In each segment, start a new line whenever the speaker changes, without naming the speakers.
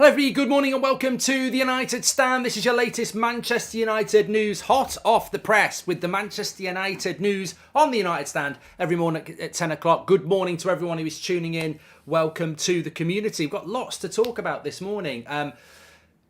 Hello everybody, good morning and welcome to the United Stand. This is your latest Manchester United news, hot off the press with the Manchester United news on the United Stand every morning at 10 o'clock. Good morning to everyone who is tuning in. Welcome to the community. We've got lots to talk about this morning. Avram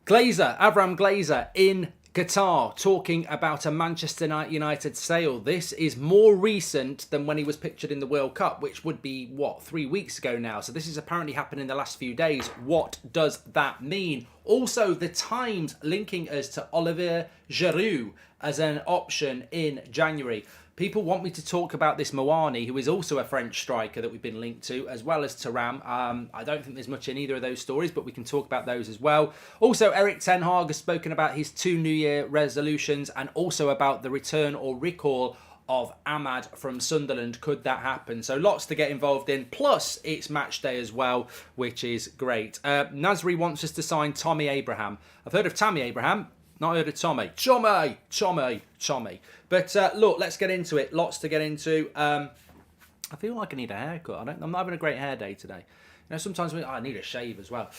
Glazer in Qatar talking about a Manchester United sale. This is more recent than when he was pictured in the World Cup, which would be, 3 weeks ago now. So this has apparently happened in the last few days. What does that mean? Also, the Times linking us to Olivier Giroud as an option in January. People want me to talk about this Moani, who is also a French striker that we've been linked to, as well as Thuram. I don't think there's much in either of those stories, but we can talk about those as well. Also, Erik ten Hag has spoken about his 2 New Year resolutions and also about the return or recall of Ahmad from Sunderland. Could that happen? So lots to get involved in. Plus, it's match day as well, which is great. Nasri wants us to sign Tommy Abraham. I've heard of Tammy Abraham. Not heard of Tommy. Tommy. But look, let's get into it. Lots to get into. I feel like I need a haircut. I'm not having a great hair day today. You know, sometimes I need a shave as well.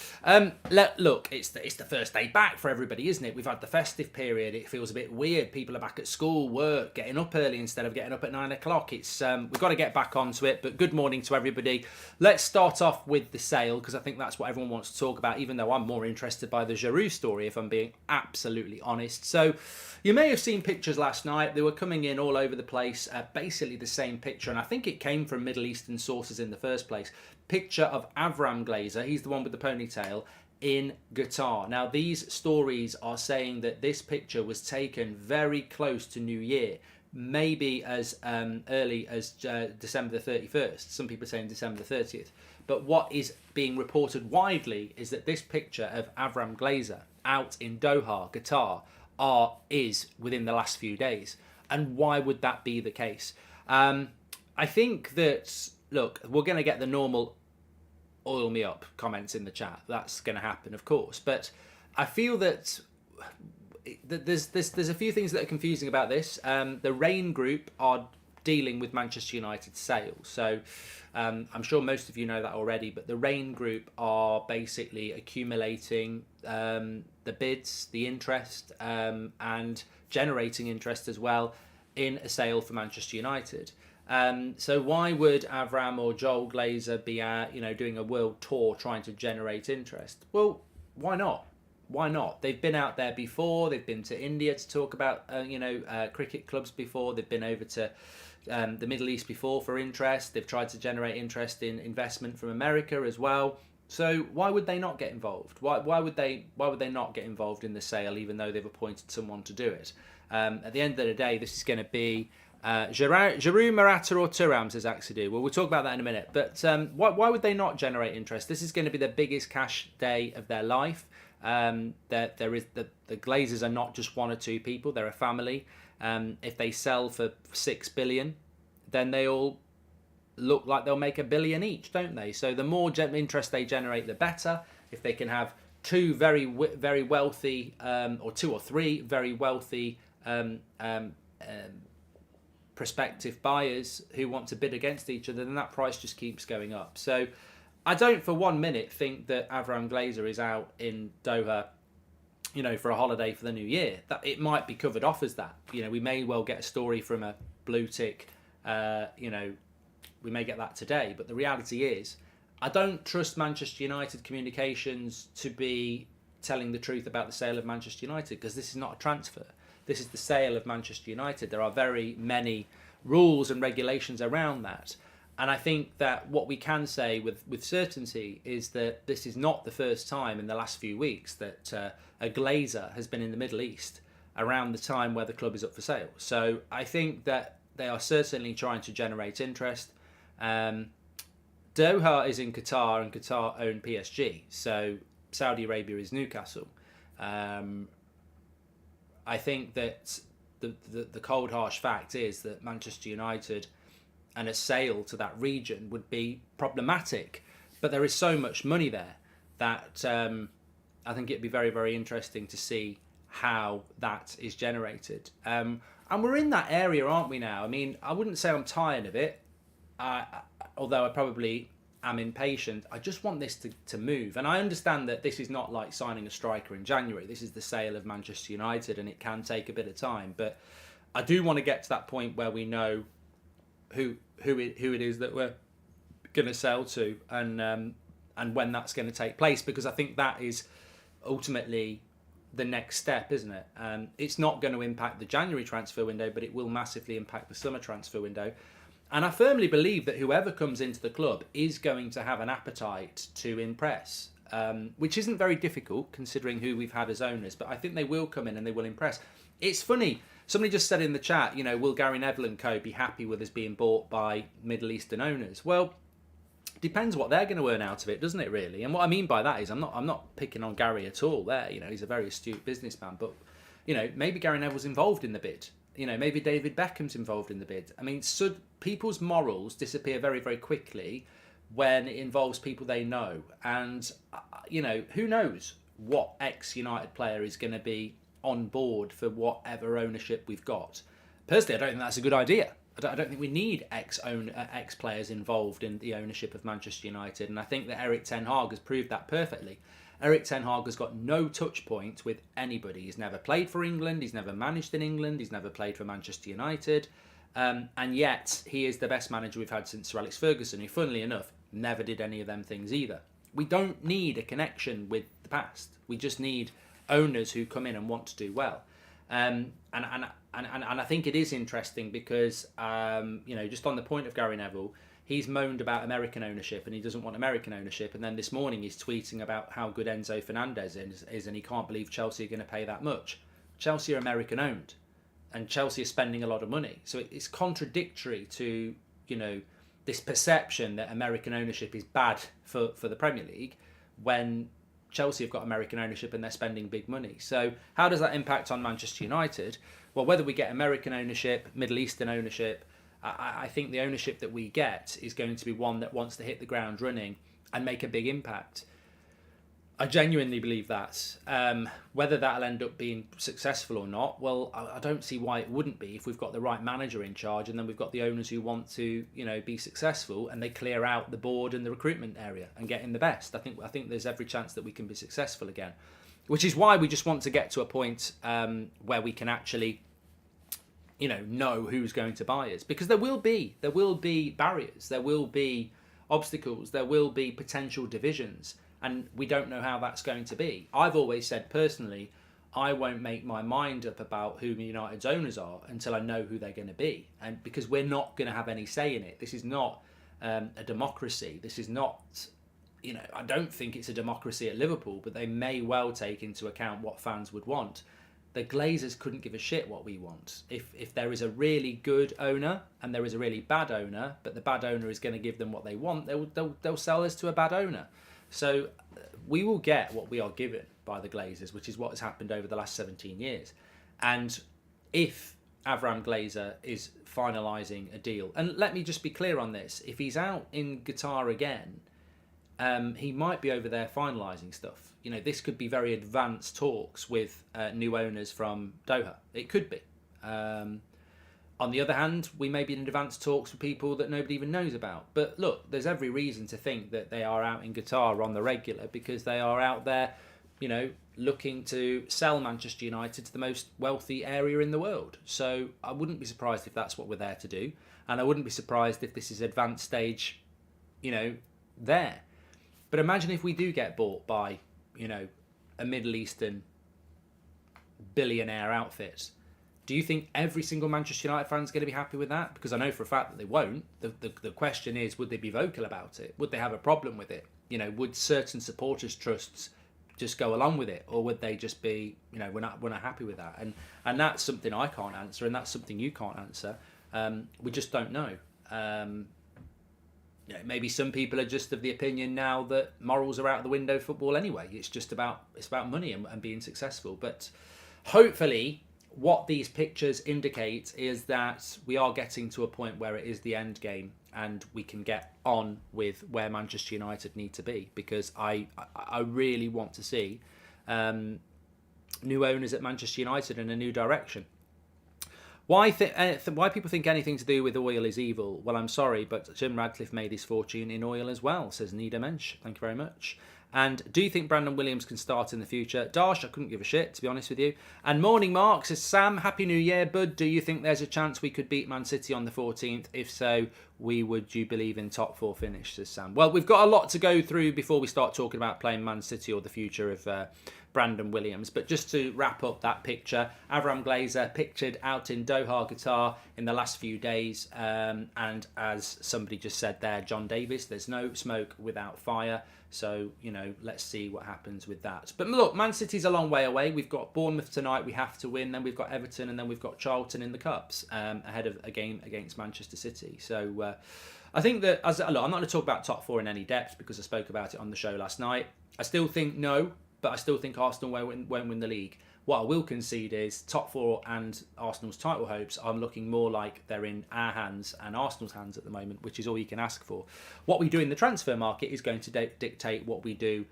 Look, it's the first day back for everybody, isn't it? We've had the festive period. It feels a bit weird. People are back at school, work, getting up early instead of getting up at 9 o'clock. It's we've got to get back onto it. But good morning to everybody. Let's start off with the sale because I think that's what everyone wants to talk about. Even though I'm more interested by the Giroud story, if I'm being absolutely honest. So you may have seen pictures last night. They were coming in all over the place. Basically the same picture, and I think it came from Middle Eastern sources in the first place. Picture of Avram Glazer, he's the one with the ponytail, in Qatar. Now, these stories are saying that this picture was taken very close to New Year, maybe as early as December the 31st. Some people are saying December the 30th. But what is being reported widely is that this picture of Avram Glazer out in Doha, Qatar, is within the last few days. And why would that be the case? I think that, look, we're going to get the normal oil me up comments in the chat. That's going to happen, of course. But I feel that there's a few things that are confusing about this. The Rain Group are dealing with Manchester United's sale. So I'm sure most of you know that already. But the Rain Group are basically accumulating the bids, the interest, and generating interest as well in a sale for Manchester United. So why would Avram or Joel Glazer be doing a world tour trying to generate interest? Well, why not? Why not? They've been out there before. They've been to India to talk about cricket clubs before. They've been over to the Middle East before for interest. They've tried to generate interest in investment from America as well. So why would they not get involved? Why would they not get involved in the sale, even though they've appointed someone to do it? At the end of the day, this is going to be Giroud, Morata or Thuram, says Axidoo. Well, we'll talk about that in a minute. But why would they not generate interest? This is going to be the biggest cash day of their life. The Glazers are not just one or two people. They're a family. If they sell for 6 billion, then they all look like they'll make $1 billion each, don't they? So the more interest they generate, the better. If they can have two very wealthy, or 2 or 3 very wealthy prospective buyers who want to bid against each other, then that price just keeps going up. So I don't for 1 minute think that Avram Glazer is out in Doha, for a holiday for the new year. That it might be covered off as that. We may well get a story from a blue tick, we may get that today, but the reality is I don't trust Manchester United communications to be telling the truth about the sale of Manchester United, because this is not a transfer. This is the sale of Manchester United. There are very many rules and regulations around that. And I think that what we can say with certainty is that this is not the first time in the last few weeks that a Glazer has been in the Middle East around the time where the club is up for sale. So I think that they are certainly trying to generate interest. Doha is in Qatar, and Qatar own PSG. So Saudi Arabia is Newcastle. I think that the cold, harsh fact is that Manchester United and a sale to that region would be problematic. But there is so much money there that I think it'd be very, very interesting to see how that is generated. And we're in that area, aren't we now? I mean, I wouldn't say I'm tired of it, although I probably am impatient. I just want this to move. And I understand that this is not like signing a striker in January. This is the sale of Manchester United, and it can take a bit of time. But I do want to get to that point where we know who it is that we're going to sell to, and when that's going to take place, because I think that is ultimately the next step, isn't it? It's not going to impact the January transfer window, but it will massively impact the summer transfer window. And I firmly believe that whoever comes into the club is going to have an appetite to impress, which isn't very difficult considering who we've had as owners, but I think they will come in and they will impress. It's funny, somebody just said in the chat, will Gary Neville and co be happy with us being bought by Middle Eastern owners? Well, depends what they're going to earn out of it, doesn't it, really? And what I mean by that is I'm not picking on Gary at all there. He's a very astute businessman, but maybe Gary Neville's involved in the bid. Maybe David Beckham's involved in the bid. I mean, people's morals disappear very, very quickly when it involves people they know. And, who knows what ex-United player is going to be on board for whatever ownership we've got. Personally, I don't think that's a good idea. I don't think we need ex-players involved in the ownership of Manchester United. And I think that Erik ten Hag has proved that perfectly. Erik ten Hag has got no touch point with anybody. He's never played for England. He's never managed in England. He's never played for Manchester United. And yet, he is the best manager we've had since Sir Alex Ferguson, who, funnily enough, never did any of them things either. We don't need a connection with the past. We just need owners who come in and want to do well. And I think it is interesting because, just on the point of Gary Neville, he's moaned about American ownership and he doesn't want American ownership. And then this morning he's tweeting about how good Enzo Fernandez is and he can't believe Chelsea are going to pay that much. Chelsea are American owned and Chelsea are spending a lot of money. So it's contradictory to, this perception that American ownership is bad for the Premier League when Chelsea have got American ownership and they're spending big money. So how does that impact on Manchester United? Well, whether we get American ownership, Middle Eastern ownership, I think the ownership that we get is going to be one that wants to hit the ground running and make a big impact. I genuinely believe that. Whether that'll end up being successful or not, well, I don't see why it wouldn't be if we've got the right manager in charge and then we've got the owners who want to, be successful and they clear out the board and the recruitment area and get in the best. I think there's every chance that we can be successful again, which is why we just want to get to a point where we can actually, know who's going to buy us, because there will be barriers, there will be obstacles, there will be potential divisions. And we don't know how that's going to be. I've always said personally, I won't make my mind up about who United's owners are until I know who they're going to be. And because we're not going to have any say in it. This is not a democracy. This is not, I don't think it's a democracy at Liverpool, but they may well take into account what fans would want. The Glazers couldn't give a shit what we want. If there is a really good owner and there is a really bad owner, but the bad owner is going to give them what they want, they'll sell us to a bad owner. So we will get what we are given by the Glazers, which is what has happened over the last 17 years. And if Avram Glazer is finalising a deal, and let me just be clear on this, if he's out in Qatar again, he might be over there finalising stuff. This could be very advanced talks with new owners from Doha. It could be. On the other hand, we may be in advanced talks with people that nobody even knows about. But look, there's every reason to think that they are out in Qatar on the regular because they are out there, looking to sell Manchester United to the most wealthy area in the world. So I wouldn't be surprised if that's what we're there to do. And I wouldn't be surprised if this is advanced stage, there. But imagine if we do get bought by, a Middle Eastern billionaire outfit. Do you think every single Manchester United fan is going to be happy with that? Because I know for a fact that they won't. The question is, would they be vocal about it? Would they have a problem with it? Would certain supporters' trusts just go along with it? Or would they just be, we're not happy with that? And that's something I can't answer, and that's something you can't answer. We just don't know. Maybe some people are just of the opinion now that morals are out of the window for football anyway. It's about money and being successful. But hopefully, what these pictures indicate is that we are getting to a point where it is the end game and we can get on with where Manchester United need to be, because I really want to see new owners at Manchester United in a new direction. Why people think anything to do with oil is evil? Well, I'm sorry, but Jim Radcliffe made his fortune in oil as well, says Nida Mensch. Thank you very much. And do you think Brandon Williams can start in the future? Darsh, I couldn't give a shit, to be honest with you. And Morning Mark says, Sam, Happy New Year, bud. Do you think there's a chance we could beat Man City on the 14th? If so, would you believe in top 4 finish, says Sam. Well, we've got a lot to go through before we start talking about playing Man City or the future of Brandon Williams. But just to wrap up that picture, Avram Glazer pictured out in Doha, Qatar in the last few days. And as somebody just said there, John Davis, there's no smoke without fire. So, let's see what happens with that. But look, Man City's a long way away. We've got Bournemouth tonight, we have to win. Then we've got Everton, and then we've got Charlton in the Cups ahead of a game against Manchester City. So I think that, I'm not going to talk about top 4 in any depth because I spoke about it on the show last night. I still think no, but I still think Arsenal won't win the league. What I will concede is top 4 and Arsenal's title hopes are looking more like they're in our hands and Arsenal's hands at the moment, which is all you can ask for. What we do in the transfer market is going to dictate what we do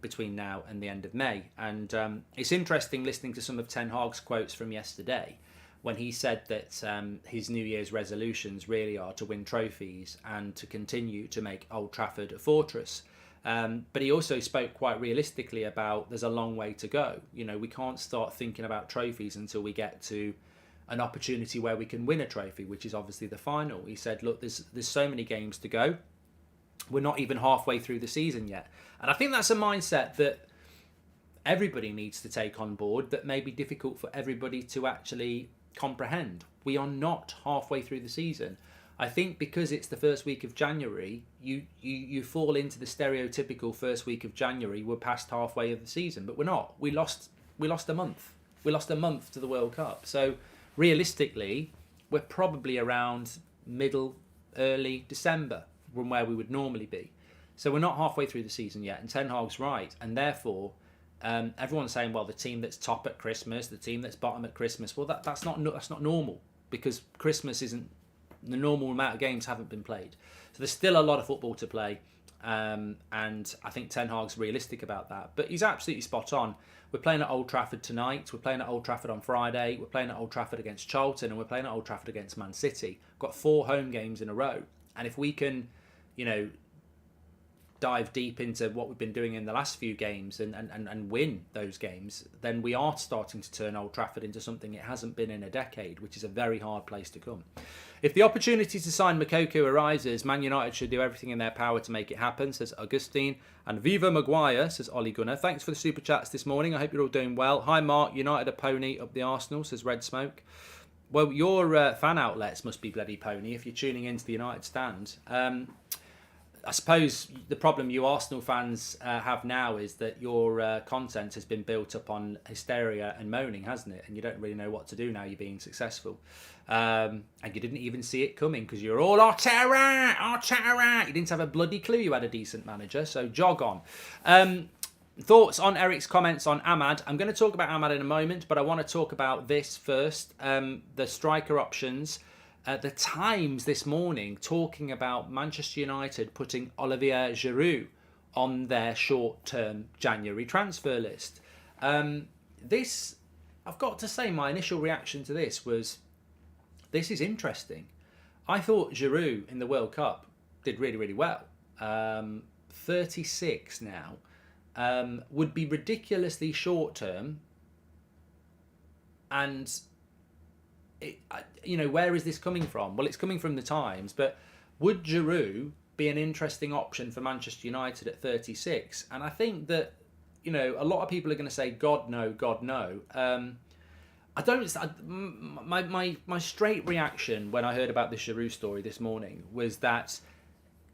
between now and the end of May. And it's interesting listening to some of Ten Hag's quotes from yesterday when he said that his New Year's resolutions really are to win trophies and to continue to make Old Trafford a fortress. But he also spoke quite realistically about there's a long way to go. We can't start thinking about trophies until we get to an opportunity where we can win a trophy, which is obviously the final. He said, look, there's so many games to go. We're not even halfway through the season yet. And I think that's a mindset that everybody needs to take on board that may be difficult for everybody to actually comprehend. We are not halfway through the season. I think because it's the first week of January, you fall into the stereotypical first week of January. We're past halfway of the season, but we're not. We lost a month. We lost a month to the World Cup. So realistically, we're probably around early December from where we would normally be. So we're not halfway through the season yet, and Ten Hag's right, and therefore everyone's saying, well, the team that's top at Christmas, the team that's bottom at Christmas. Well, that's not normal because Christmas isn't. The normal amount of games haven't been played. So there's still a lot of football to play. And I think Ten Hag's realistic about that. But he's absolutely spot on. We're playing at Old Trafford tonight. We're playing at Old Trafford on Friday. We're playing at Old Trafford against Charlton. And we're playing at Old Trafford against Man City. We've got 4 home games in a row. And if we can, dive deep into what we've been doing in the last few games and win those games, then we are starting to turn Old Trafford into something it hasn't been in a decade, which is a very hard place to come. If the opportunity to sign Moukoko arises, Man United should do everything in their power to make it happen, says Augustine. And Viva Maguire, says Ollie Gunner. Thanks for the super chats this morning. I hope you're all doing well. Hi Mark, United a pony up the Arsenal, says Red Smoke. Well, your fan outlets must be bloody pony if you're tuning into the United stand. I suppose the problem you Arsenal fans have now is that your content has been built up on hysteria and moaning, hasn't it? And you don't really know what to do now you're being successful. And you didn't even see it coming because you're all Arteta, Arteta. You didn't have a bloody clue you had a decent manager, so jog on. Thoughts on Eric's comments on Ahmad. I'm going to talk about Ahmad in a moment, but I want to talk about this first. The striker options. The Times this morning talking about Manchester United putting Olivier Giroud on their short-term January transfer list. This, I've got to say, my initial reaction to this was, this is interesting. I thought Giroud in the World Cup did really, really well. 36 now. Would be ridiculously short-term. And where is this coming from? Well, it's coming from the Times, but would Giroud be an interesting option for Manchester United at 36? And I think that, a lot of people are going to say, God, no, God, no. My straight reaction when I heard about the Giroud story this morning was that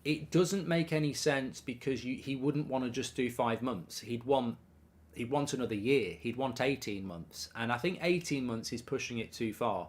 it doesn't make any sense because he wouldn't want to just do 5 months. He'd want another year. He'd want 18 months. And I think 18 months is pushing it too far.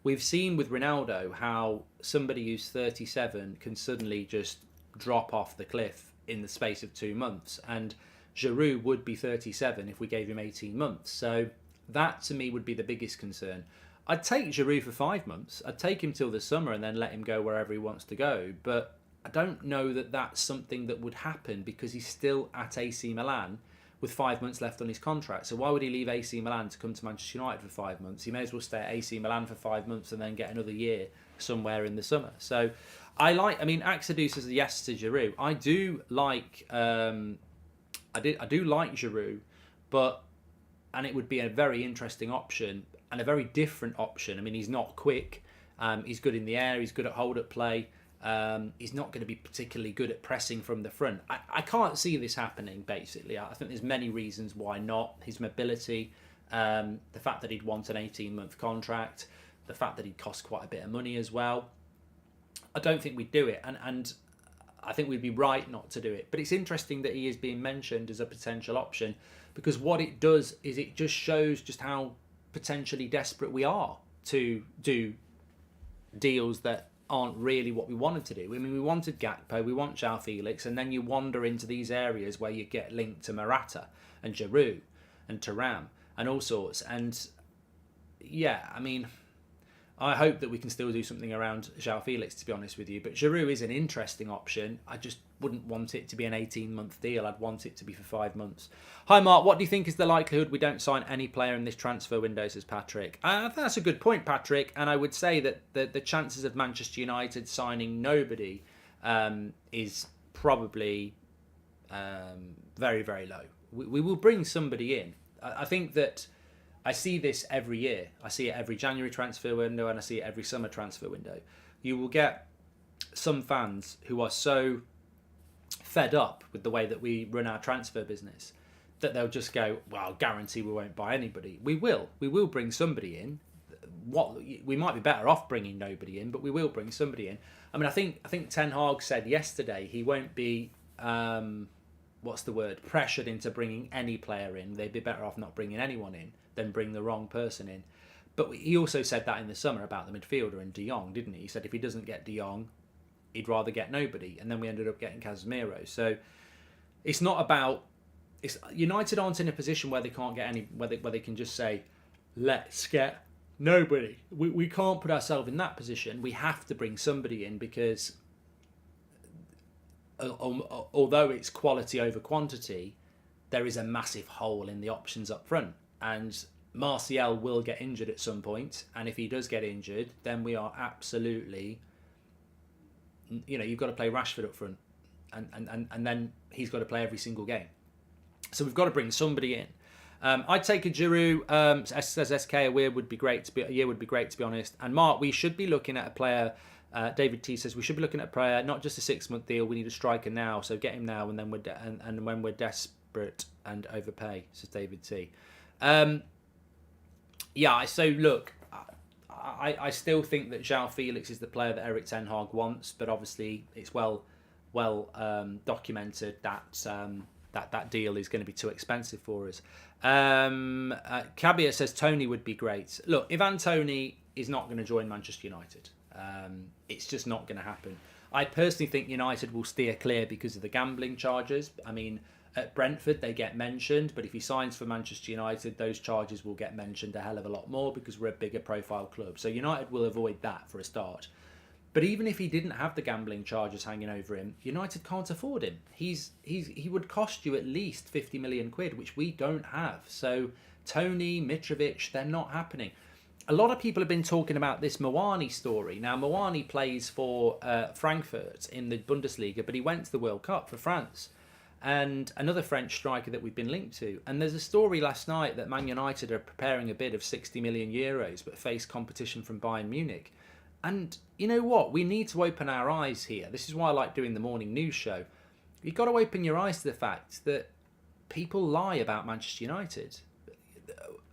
We've seen with Ronaldo how somebody who's 37 can suddenly just drop off the cliff in the space of 2 months. And Giroud would be 37 if we gave him 18 months. So that to me would be the biggest concern. I'd take Giroud for 5 months. I'd take him till the summer and then let him go wherever he wants to go. But I don't know that that's something that would happen because he's still at AC Milan, with 5 months left on his contract. So why would he leave AC Milan to come to Manchester United for 5 months? He may as well stay at AC Milan for 5 months and then get another year somewhere in the summer. So Axadu says yes to Giroud. I do like I do like Giroud, and it would be a very interesting option and a very different option. I mean, he's not quick. He's good in the air. He's good at hold-up play. He's not going to be particularly good at pressing from the front. I can't see this happening, basically. I think there's many reasons why not. His mobility, the fact that he'd want an 18-month contract, the fact that he'd cost quite a bit of money as well. I don't think we'd do it, and I think we'd be right not to do it. But it's interesting that he is being mentioned as a potential option, because what it does is it just shows just how potentially desperate we are to do deals that aren't really what we wanted to do. I mean, we wanted Gakpo, we want João Felix, and then you wander into these areas where you get linked to Morata and Giroud and Thuram and all sorts. And yeah, I mean, I hope that we can still do something around João Felix, to be honest with you. But Giroud is an interesting option. I just wouldn't want it to be an 18-month deal. I'd want it to be for 5 months. Hi, Mark. What do you think is the likelihood we don't sign any player in this transfer window, says Patrick? I think that's a good point, Patrick. And I would say that the chances of Manchester United signing nobody is probably very, very low. We will bring somebody in. I think that I see this every year. I see it every January transfer window and I see it every summer transfer window. You will get some fans who are so fed up with the way that we run our transfer business that they'll just go, well, guarantee we won't buy anybody. We will bring somebody in. We might be better off bringing nobody in, but we will bring somebody in. I mean, I think Ten Hag said yesterday he won't be pressured into bringing any player in. They'd be better off not bringing anyone in than bring the wrong person in. But he also said that in the summer about the midfielder and De Jong, didn't he? He said if he doesn't get De Jong, he'd rather get nobody. And then we ended up getting Casemiro. So it's not about... United aren't in a position where they can't get any... Where they can just say, let's get nobody. We can't put ourselves in that position. We have to bring somebody in because although it's quality over quantity, there is a massive hole in the options up front. And Martial will get injured at some point, and if he does get injured, then we are absolutely, you've got to play Rashford up front, and then he's got to play every single game. So we've got to bring somebody in. I'd take a Giroud. Says SK, a year would be great to be honest. And Mark, we should be looking at a player. David T says we should be looking at a player, not just a 6-month deal. We need a striker now, so get him now, and then and when we're desperate and overpay, says David T. So look, I still think that João Felix is the player that Erik Ten Hag wants, but obviously it's well documented that that deal is going to be too expensive for us. Kabia says Tony would be great. Look, if Anthony is not going to join Manchester United, it's just not going to happen. I personally think United will steer clear because of the gambling charges. I mean, at Brentford, they get mentioned, but if he signs for Manchester United, those charges will get mentioned a hell of a lot more because we're a bigger profile club. So United will avoid that for a start. But even if he didn't have the gambling charges hanging over him, United can't afford him. He would cost you at least 50 million quid, which we don't have. So Tony, Mitrovic, they're not happening. A lot of people have been talking about this Mawani story. Now, Mawani plays for Frankfurt in the Bundesliga, but he went to the World Cup for France. And another French striker that we've been linked to. And there's a story last night that Man United are preparing a bid of 60 million euros, but face competition from Bayern Munich. And you know what? We need to open our eyes here. This is why I like doing the morning news show. You've got to open your eyes to the fact that people lie about Manchester United.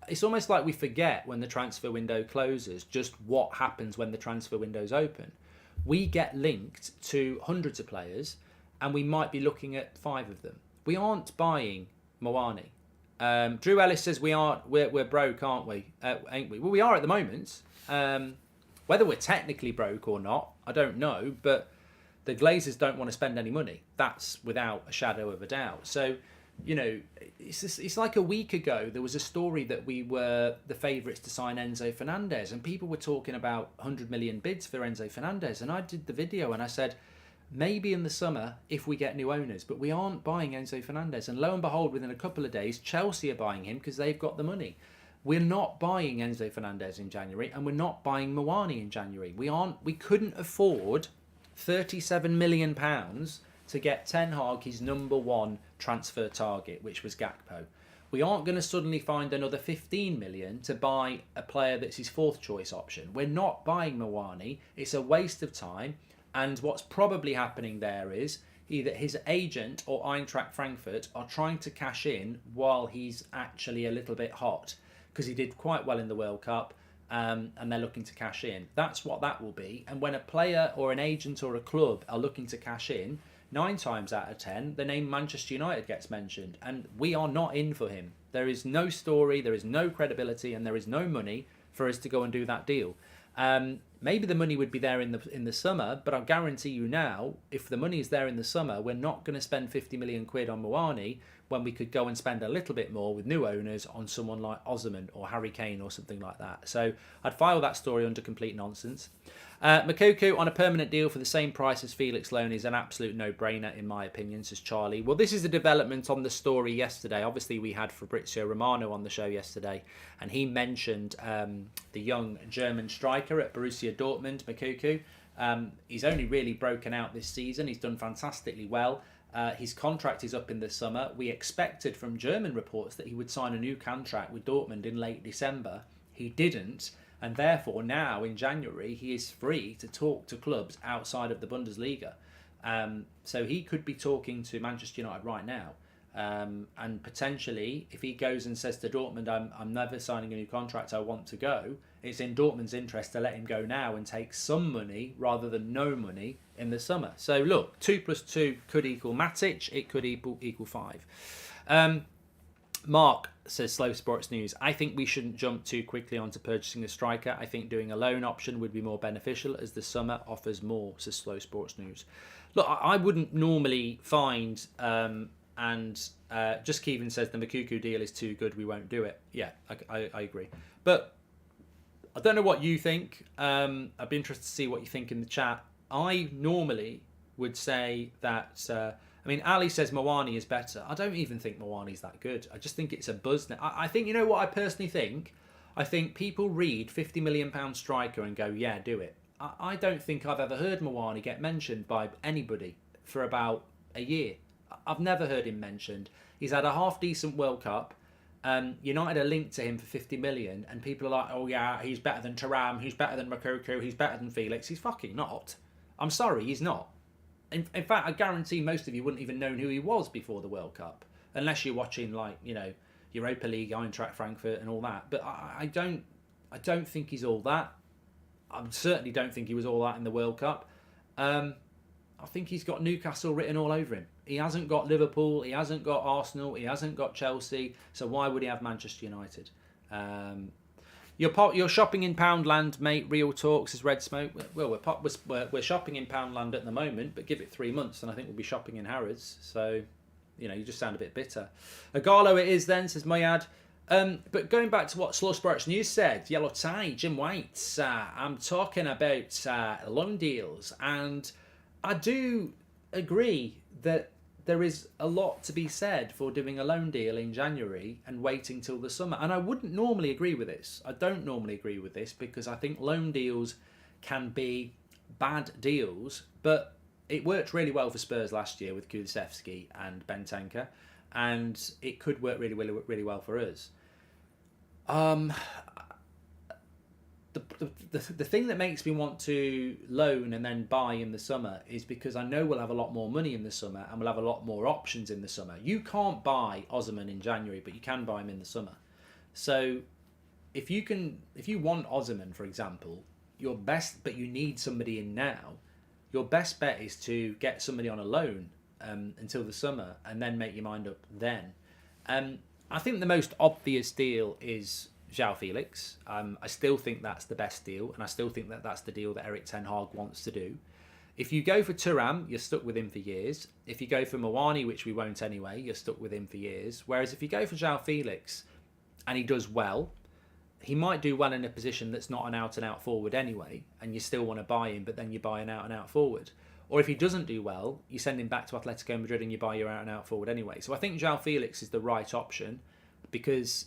It's almost like we forget when the transfer window closes just what happens when the transfer window's open. We get linked to hundreds of players, and we might be looking at 5 of them. We aren't buying Mawani. Drew Ellis says we're broke, aren't we? Ain't we? Well, we are at the moment. Whether we're technically broke or not, I don't know. But the Glazers don't want to spend any money. That's without a shadow of a doubt. So, it's like a week ago there was a story that we were the favourites to sign Enzo Fernandez, and people were talking about 100 million bids for Enzo Fernandez. And I did the video and I said, maybe in the summer if we get new owners, but we aren't buying Enzo Fernandez. And lo and behold, within a couple of days, Chelsea are buying him because they've got the money. We're not buying Enzo Fernandez in January, and we're not buying Moani in January. We couldn't afford £37 million to get Ten Hag his number one transfer target, which was Gakpo. We aren't going to suddenly find another 15 million to buy a player that's his fourth choice option. We're not buying Moani. It's a waste of time. And what's probably happening there is either his agent or Eintracht Frankfurt are trying to cash in while he's actually a little bit hot, because he did quite well in the World Cup, and they're looking to cash in. That's what that will be. And when a player or an agent or a club are looking to cash in, 9 times out of 10, the name Manchester United gets mentioned, and we are not in for him. There is no story, there is no credibility, and there is no money for us to go and do that deal. Maybe the money would be there in the summer, but I guarantee you now, if the money is there in the summer, we're not going to spend 50 million quid on Moani when we could go and spend a little bit more with new owners on someone like Osimhen or Harry Kane or something like that. So I'd file that story under complete nonsense. Moukoko on a permanent deal for the same price as Felix Loan is an absolute no-brainer in my opinion, says Charlie. Well, this is the development on the story yesterday. Obviously, we had Fabrizio Romano on the show yesterday, and he mentioned the young German striker at Borussia Dortmund, Moukoko. He's only really broken out this season. He's done fantastically well. His contract is up in the summer. We expected from German reports that he would sign a new contract with Dortmund in late December. He didn't. And therefore, now in January, he is free to talk to clubs outside of the Bundesliga. So he could be talking to Manchester United right now. And potentially, if he goes and says to Dortmund, I'm never signing a new contract, I want to go, it's in Dortmund's interest to let him go now and take some money rather than no money in the summer. So look, 2 + 2 could equal Matic, it could equal 5. Mark says, Slow Sports News, I think we shouldn't jump too quickly onto purchasing a striker. I think doing a loan option would be more beneficial as the summer offers more, says Slow Sports News. Look, I wouldn't normally find, Just Kevin says the Moukoko deal is too good, we won't do it. Yeah, I agree. But I don't know what you think. I'd be interested to see what you think in the chat. I normally would say that... Ali says Moani is better. I don't even think Moani's that good. I just think it's a buzz now. I think, you know what I personally think? I think people read £50 million striker and go, yeah, do it. I don't think I've ever heard Moani get mentioned by anybody for about a year. I've never heard him mentioned. He's had a half-decent World Cup. United are linked to him for 50 million, and people are like, oh yeah, he's better than Thuram, he's better than Moukoko, he's better than Felix. He's fucking not. I'm sorry, he's not. In fact, I guarantee most of you wouldn't even known who he was before the World Cup, unless you're watching Europa League, Eintracht Frankfurt, and all that. But I don't think he's all that. I certainly don't think he was all that in the World Cup. I think he's got Newcastle written all over him. He hasn't got Liverpool, he hasn't got Arsenal, he hasn't got Chelsea. So why would he have Manchester United? You're shopping in Poundland, mate. Real talk, says Red Smoke. Well, we're shopping in Poundland at the moment, but give it 3 months and I think we'll be shopping in Harrods. So, you just sound a bit bitter. Agalo it is then, says Mayad. But going back to what Slow Sports News said, Yellow Tie, Jim White, I'm talking about loan deals, and I do agree that there is a lot to be said for doing a loan deal in January and waiting till the summer. And I wouldn't normally agree with this. I don't normally agree with this because I think loan deals can be bad deals, but it worked really well for Spurs last year with Kulusevski and Bentancur, and it could work really, really, really well for us. The thing that makes me want to loan and then buy in the summer is because I know we'll have a lot more money in the summer and we'll have a lot more options in the summer. You can't buy Osimhen in January, but you can buy him in the summer. So if you want Osimhen, for example, but you need somebody in now, your best bet is to get somebody on a loan until the summer and then make your mind up then. I think the most obvious deal is João Felix. I still think that's the best deal, and I still think that that's the deal that Erik Ten Hag wants to do. If you go for Thuram, you're stuck with him for years. If you go for Moani, which we won't anyway, you're stuck with him for years. Whereas if you go for João Felix and he does well, he might do well in a position that's not an out-and-out forward anyway, and you still want to buy him, but then you buy an out-and-out forward. Or if he doesn't do well, you send him back to Atletico Madrid and you buy your out-and-out forward anyway. So I think João Felix is the right option because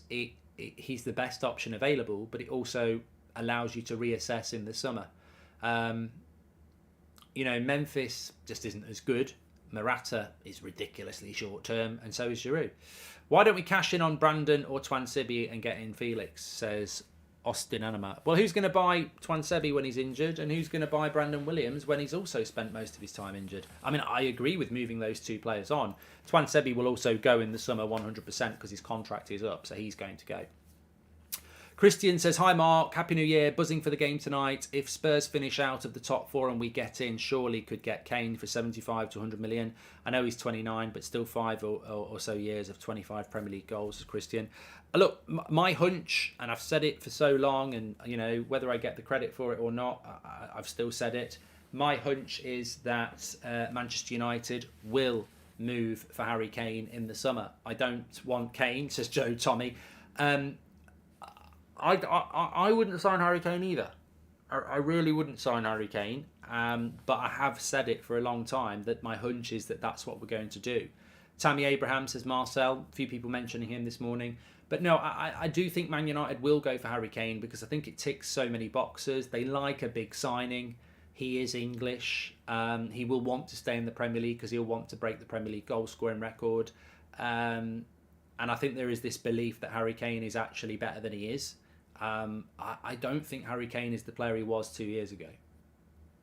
he's the best option available, but it also allows you to reassess in the summer. Memphis just isn't as good. Morata is ridiculously short-term, and so is Giroud. Why don't we cash in on Brandon or Twansibi and get in Felix, says Austin Anima. Well, who's going to buy Twansibi when he's injured, and who's going to buy Brandon Williams when he's also spent most of his time injured? I mean, I agree with moving those two players on. Twansibi will also go in the summer 100% because his contract is up, so he's going to go. Christian says, hi Mark, Happy New Year, buzzing for the game tonight. If Spurs finish out of the top four and we get in, surely could get Kane for 75 to 100 million. I know he's 29, but still 5 or so years of 25 Premier League goals, as Christian. Look, my hunch, and I've said it for so long, and whether I get the credit for it or not, I've still said it. My hunch is that Manchester United will move for Harry Kane in the summer. I don't want Kane, says Joe Tommy. I wouldn't sign Harry Kane either. I really wouldn't sign Harry Kane. But I have said it for a long time that my hunch is that that's what we're going to do. Tammy Abraham says Marcel. A few people mentioning him this morning. But no, I do think Man United will go for Harry Kane because I think it ticks so many boxes. They like a big signing. He is English. He will want to stay in the Premier League because he'll want to break the Premier League goal scoring record. And I think there is this belief that Harry Kane is actually better than he is. I don't think Harry Kane is the player he was 2 years ago.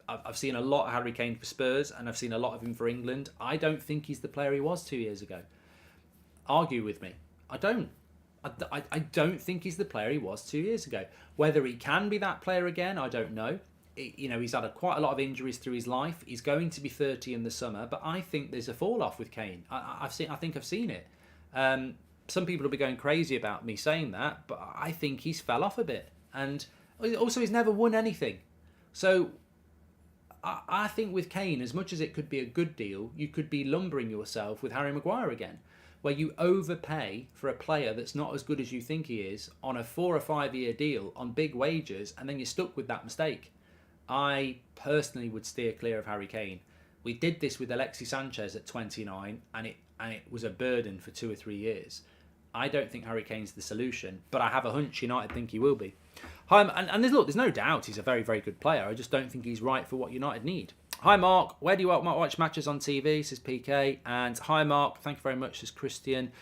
I've seen a lot of Harry Kane for Spurs and I've seen a lot of him for England. I don't think he's the player he was 2 years ago. Argue with me. I don't. I don't think he's the player he was 2 years ago. Whether he can be that player again, I don't know. He's had quite a lot of injuries through his life. He's going to be 30 in the summer, but I think there's a fall off with Kane. I think I've seen it. Some people will be going crazy about me saying that, but I think he's fell off a bit. And also he's never won anything. So I think with Kane, as much as it could be a good deal, you could be lumbering yourself with Harry Maguire again, where you overpay for a player that's not as good as you think he is on a 4 or 5 year deal on big wages, and then you're stuck with that mistake. I personally would steer clear of Harry Kane. We did this with Alexis Sanchez at 29, and it was a burden for 2 or 3 years. I don't think Harry Kane's the solution, but I have a hunch United think he will be. Hi, and there's no doubt he's a very, very good player. I just don't think he's right for what United need. Hi, Mark. Where do you watch matches on TV? Says PK. And hi, Mark. Thank you very much, says Christian.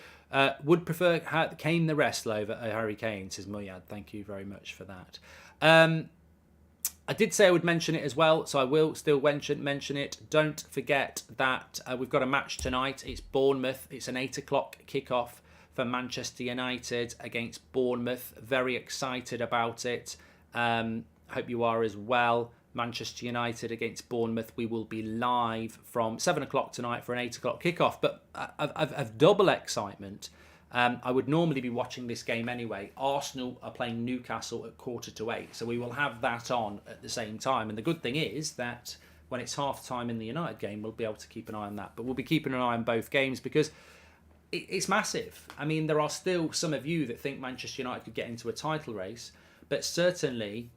Would prefer Kane the wrestler over Harry Kane, says Muyad. Thank you very much for that. I did say I would mention it as well, so I will still mention it. Don't forget that we've got a match tonight. It's Bournemouth. It's an 8 o'clock kickoff for Manchester United against Bournemouth. Very excited about it. Hope you are as well. Manchester United against Bournemouth. We will be live from 7 o'clock tonight for an 8 o'clock kickoff. But of double excitement, I would normally be watching this game anyway. Arsenal are playing Newcastle at 7:45. So we will have that on at the same time. And the good thing is that when it's half time in the United game, we'll be able to keep an eye on that. But we'll be keeping an eye on both games because it's massive. I mean, there are still some of you that think Manchester United could get into a title race, but certainly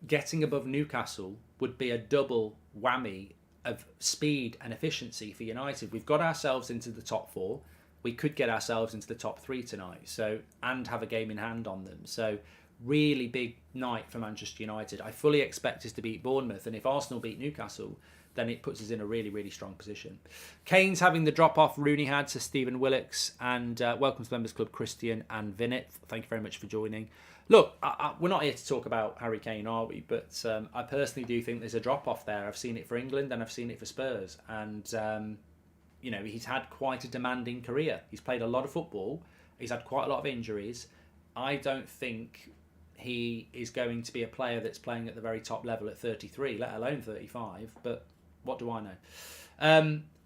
getting above Newcastle would be a double whammy of speed and efficiency for United. We've got ourselves into the top 4. We could get ourselves into the top 3 tonight, and have a game in hand on them. So really big night for Manchester United. I fully expect us to beat Bournemouth, and if Arsenal beat Newcastle, then it puts us in a really, really strong position. Kane's having the drop-off Rooney had, says Stephen Willocks. And welcome to the Members Club, Christian and Vinit. Thank you very much for joining. Look, we're not here to talk about Harry Kane, are we? But I personally do think there's a drop-off there. I've seen it for England and I've seen it for Spurs. And, he's had quite a demanding career. He's played a lot of football. He's had quite a lot of injuries. I don't think he is going to be a player that's playing at the very top level at 33, let alone 35. But what do I know?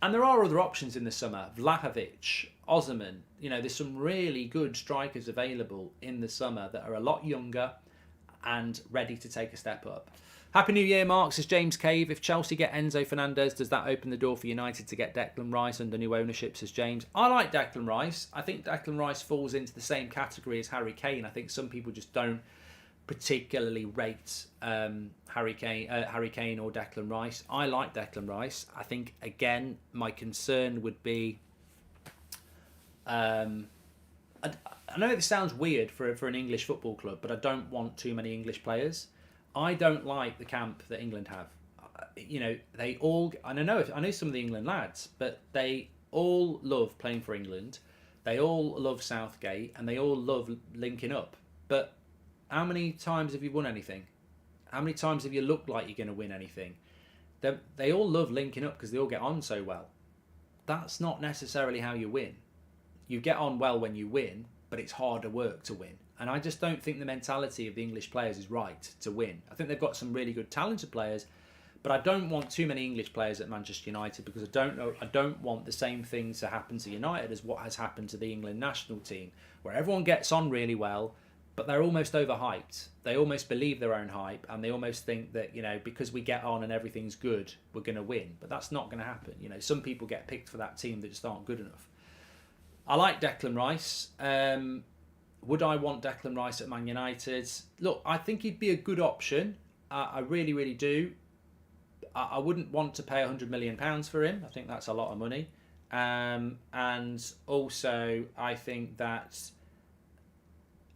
And there are other options in the summer. Vlahovic, Osimhen. There's some really good strikers available in the summer that are a lot younger and ready to take a step up. Happy New Year, Mark, says James Cave. If Chelsea get Enzo Fernandez, does that open the door for United to get Declan Rice under new ownership, says James? I like Declan Rice. I think Declan Rice falls into the same category as Harry Kane. I think some people just don't particularly rate Harry Kane or Declan Rice. I like Declan Rice. I think, again, my concern would be... I know this sounds weird for an English football club, but I don't want too many English players. I don't like the camp that England have. They all... And I know some of the England lads, but they all love playing for England. They all love Southgate, and they all love linking up. But how many times have you won anything? How many times have you looked like you're going to win anything? They all love linking up because they all get on so well. That's not necessarily how you win. You get on well when you win, but it's harder work to win. And I just don't think the mentality of the English players is right to win. I think they've got some really good talented players, but I don't want too many English players at Manchester United because I don't want the same things to happen to United as what has happened to the England national team, where everyone gets on really well, but they're almost overhyped. They almost believe their own hype, and they almost think that, because we get on and everything's good, we're going to win. But that's not going to happen. Some people get picked for that team that just aren't good enough. I like Declan Rice. Would I want Declan Rice at Man United? Look, I think he'd be a good option. I really, really do. I wouldn't want to pay £100 million for him. I think that's a lot of money. And also, I think that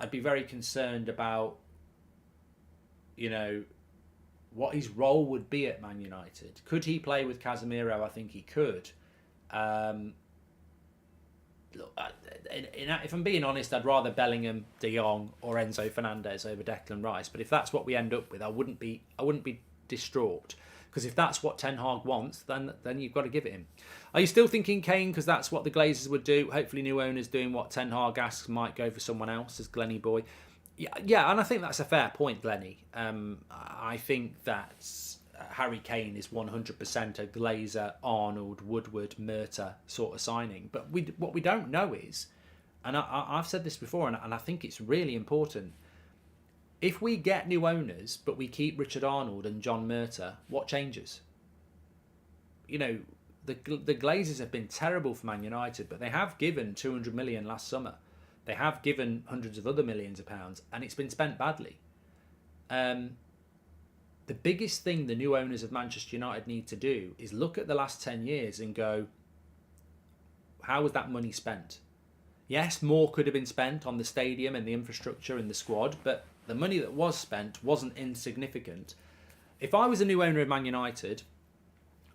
I'd be very concerned about, what his role would be at Man United. Could he play with Casemiro? I think he could. Look, if I'm being honest, I'd rather Bellingham, De Jong, or Enzo Fernandez over Declan Rice. But if that's what we end up with, I wouldn't be distraught. Because if that's what Ten Hag wants, then you've got to give it him. Are you still thinking Kane? Because that's what the Glazers would do. Hopefully new owners doing what Ten Hag asks might go for someone else, as Glenny boy. Yeah, and I think that's a fair point, Glenny. I think that Harry Kane is 100% a Glazer, Arnold, Woodward, Murta sort of signing. But what we don't know is, and I've said this before, and I think it's really important, if we get new owners, but we keep Richard Arnold and John Murta, what changes? The Glazers have been terrible for Man United, but they have given 200 million last summer. They have given hundreds of other millions of pounds, and it's been spent badly. The biggest thing the new owners of Manchester United need to do is look at the last 10 years and go, how was that money spent? Yes, more could have been spent on the stadium and the infrastructure and the squad, but the money that was spent wasn't insignificant. If I was a new owner of Man United,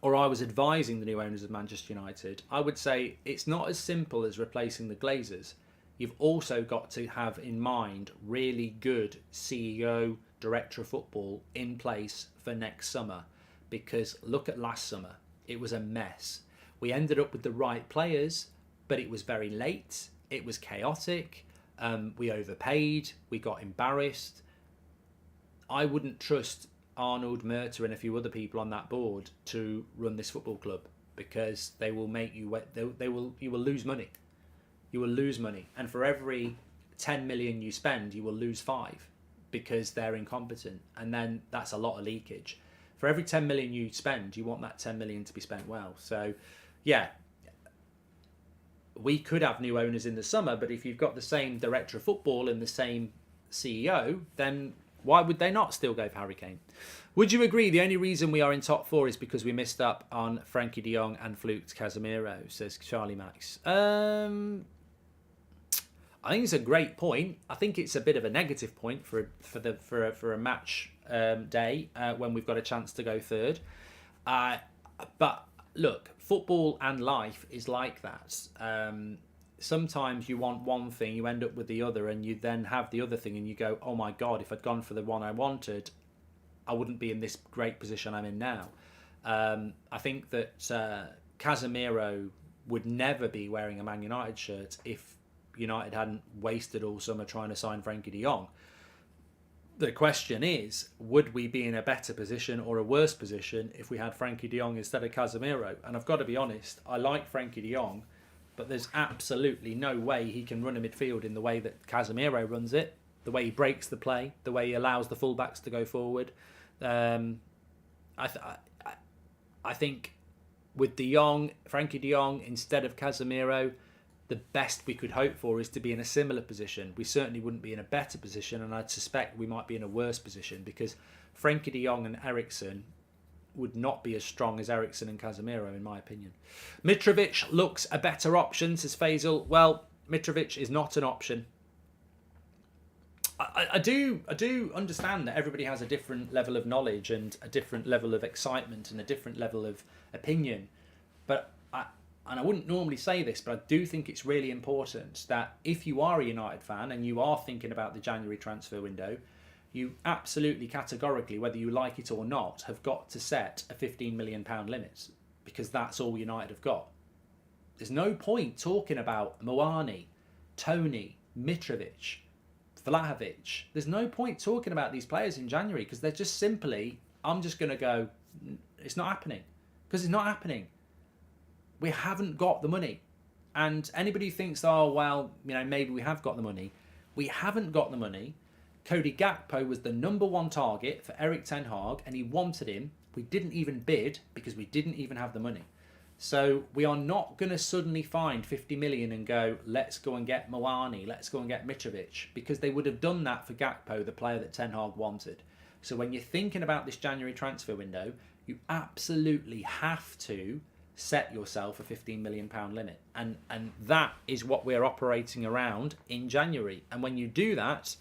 or I was advising the new owners of Manchester United, I would say it's not as simple as replacing the Glazers. You've also got to have in mind really good CEO, director of football in place for next summer. Because look at last summer. It was a mess. We ended up with the right players, but it was very late. It was chaotic. We overpaid. We got embarrassed. I wouldn't trust Arnold, Murta and a few other people on that board to run this football club because they will make you you will lose money. You will lose money. And for every 10 million you spend, you will lose 5 because they're incompetent. And then that's a lot of leakage. For every 10 million you spend, you want that 10 million to be spent well. So, yeah. We could have new owners in the summer, but if you've got the same director of football and the same CEO, then why would they not still go for Harry Kane? Would you agree the only reason we are in top 4 is because we missed up on Frankie de Jong and fluked Casemiro, says Charlie Max? I think it's a great point. I think it's a bit of a negative point for a match day when we've got a chance to go third. But look, football and life is like that. Sometimes you want one thing, you end up with the other, and you then have the other thing and you go, oh my God, if I'd gone for the one I wanted, I wouldn't be in this great position I'm in now. I think that Casemiro would never be wearing a Man United shirt if United hadn't wasted all summer trying to sign Frankie de Jong. The question is, would we be in a better position or a worse position if we had Frankie de Jong instead of Casemiro? And I've got to be honest, I like Frankie de Jong, but there's absolutely no way he can run a midfield in the way that Casemiro runs it, the way he breaks the play, the way he allows the fullbacks to go forward. I think with de Jong, Frankie de Jong instead of Casemiro, the best we could hope for is to be in a similar position. We certainly wouldn't be in a better position, and I'd suspect we might be in a worse position because Frenkie de Jong and Eriksen would not be as strong as Eriksen and Casemiro, in my opinion. Mitrovic looks a better option, says Faisal. Well, Mitrovic is not an option. I do understand that everybody has a different level of knowledge and a different level of excitement and a different level of opinion. But I wouldn't normally say this, but I do think it's really important that if you are a United fan and you are thinking about the January transfer window, you absolutely categorically, whether you like it or not, have got to set a £15 million limit because that's all United have got. There's no point talking about Moani, Tony, Mitrovic, Vlahovic. There's no point talking about these players in January because they're just simply, I'm just going to go, it's not happening. Because it's not happening. We haven't got the money. And anybody who thinks, oh, well, maybe we have got the money. We haven't got the money. Cody Gakpo was the number one target for Erik ten Hag, and he wanted him. We didn't even bid because we didn't even have the money. So we are not going to suddenly find 50 million and go, let's go and get Moani, let's go and get Mitrovic, because they would have done that for Gakpo, the player that Ten Hag wanted. So when you're thinking about this January transfer window, you absolutely have to set yourself a £15 million limit. And that is what we're operating around in January. And when you do that,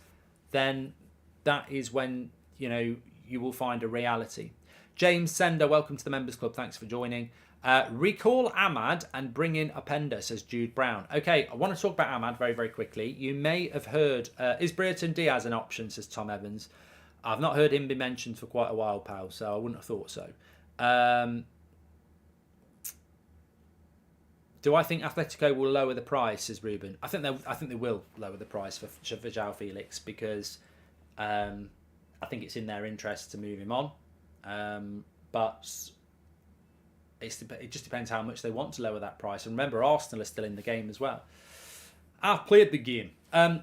then that is when, you will find a reality. James Sender, welcome to the Members Club. Thanks for joining. Recall Ahmad and bring in Openda, says Jude Brown. Okay, I want to talk about Ahmad very, very quickly. You may have heard, is Brereton Diaz an option, says Tom Evans. I've not heard him be mentioned for quite a while, pal, so I wouldn't have thought so. Do I think Atletico will lower the price, says Ruben? I think they will lower the price for João Felix because I think it's in their interest to move him on. But it just depends how much they want to lower that price. And remember, Arsenal are still in the game as well. I've played the game.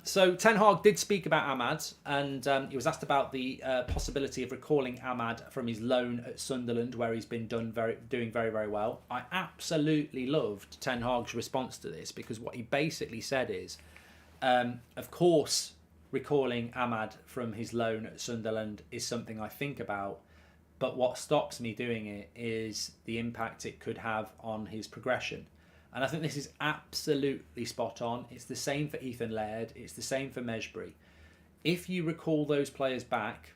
So Ten Hag did speak about Ahmad, and he was asked about the possibility of recalling Ahmad from his loan at Sunderland, where he's been doing very, very well. I absolutely loved Ten Hag's response to this because what he basically said is, of course, recalling Ahmad from his loan at Sunderland is something I think about, but what stops me doing it is the impact it could have on his progression. And I think this is absolutely spot on. It's the same for Ethan Laird. It's the same for Mejbri. If you recall those players back,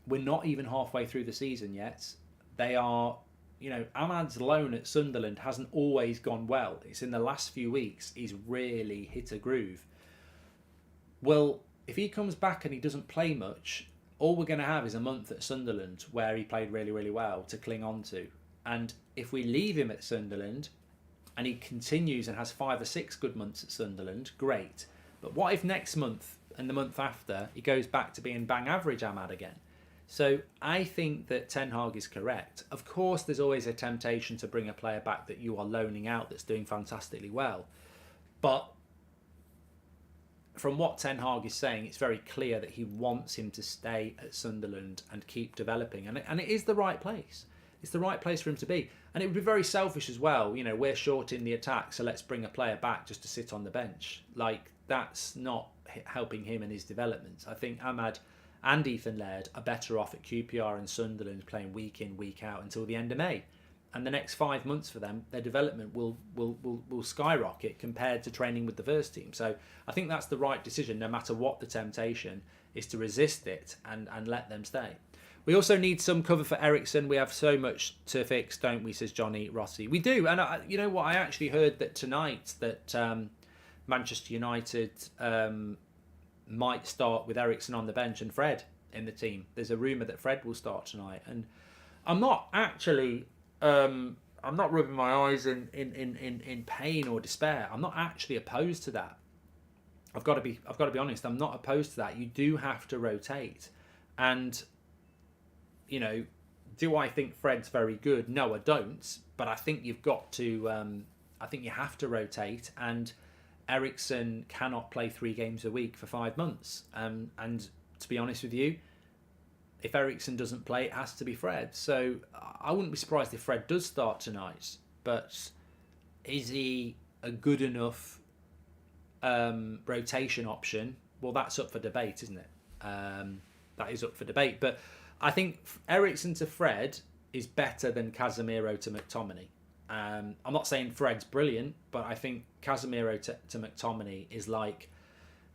we're not even halfway through the season yet. They are, Ahmad's loan at Sunderland hasn't always gone well. It's in the last few weeks he's really hit a groove. Well, if he comes back and he doesn't play much, all we're going to have is a month at Sunderland where he played really, really well to cling on to. And if we leave him at Sunderland and he continues and has 5 or 6 good months at Sunderland, great. But what if next month and the month after he goes back to being bang average Ahmad again? So I think that Ten Hag is correct. Of course, there's always a temptation to bring a player back that you are loaning out that's doing fantastically well. But from what Ten Hag is saying, it's very clear that he wants him to stay at Sunderland and keep developing. And it is the right place. It's the right place for him to be. And it would be very selfish as well. We're short in the attack, so let's bring a player back just to sit on the bench. That's not helping him in his development. I think Ahmad and Ethan Laird are better off at QPR and Sunderland playing week in, week out until the end of May. And the next 5 months for them, their development will skyrocket compared to training with the first team. So I think that's the right decision, no matter what the temptation, is to resist it and let them stay. We also need some cover for Eriksen. We have so much to fix, don't we, says Johnny Rossi. We do. And you know what? I actually heard that tonight that Manchester United might start with Eriksen on the bench and Fred in the team. There's a rumour that Fred will start tonight. And I'm not actually... I'm not rubbing my eyes in pain or despair. I'm not actually opposed to that. I've got to be honest. I'm not opposed to that. You do have to rotate. And... do I think Fred's very good? No, I don't. But I think you've got to. I think you have to rotate, and Eriksen cannot play 3 games a week for 5 months. And to be honest with you, if Eriksen doesn't play, it has to be Fred. So I wouldn't be surprised if Fred does start tonight. But is he a good enough rotation option, well, that's up for debate, isn't it? That is up for debate. But I think Eriksen to Fred is better than Casemiro to McTominay. I'm not saying Fred's brilliant, but I think Casemiro to McTominay is like,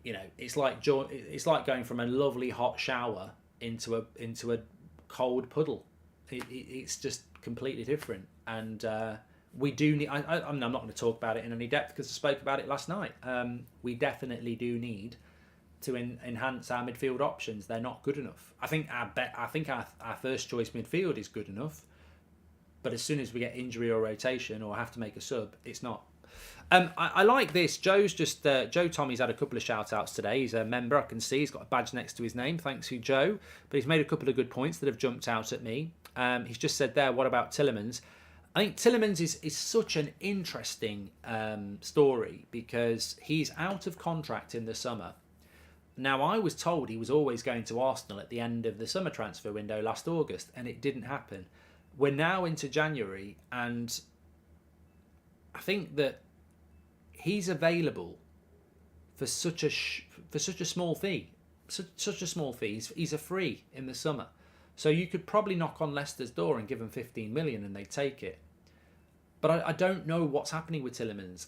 it's like going from a lovely hot shower into a cold puddle. It's just completely different, and we do need. I'm not going to talk about it in any depth because I spoke about it last night. We definitely do need to enhance our midfield options. They're not good enough. I think our first choice midfield is good enough, but as soon as we get injury or rotation or have to make a sub, it's not. I like this. Joe Tommy's had a couple of shout outs today. He's a member, I can see. He's got a badge next to his name. Thanks to Joe. But he's made a couple of good points that have jumped out at me. He's just said there, what about Tielemans? I think Tielemans is such an interesting story because he's out of contract in the summer. Now, I was told he was always going to Arsenal at the end of the summer transfer window last August, and it didn't happen. We're now into January, and I think that he's available for such a small fee. Such a small fee. He's a free in the summer. So you could probably knock on Leicester's door and give them 15 million and they take it. But I don't know what's happening with Tielemans.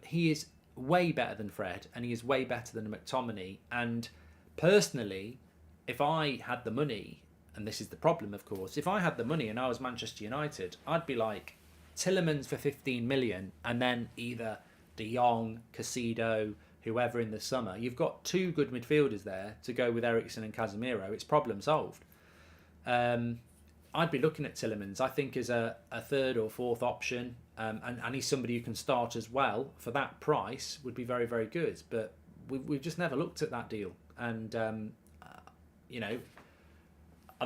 He is way better than Fred, and he is way better than McTominay. And personally, if I had the money, and this is the problem, of course, if I had the money and I was Manchester United, I'd be like, Tielemans for 15 million, and then either De Jong, Casido, whoever in the summer. You've got two good midfielders there to go with Eriksen and Casemiro. It's problem solved. I'd be looking at Tielemans, I think, as a third or fourth option, and he's somebody who can start as well for that price would be very, very good. But we've just never looked at that deal, and I'm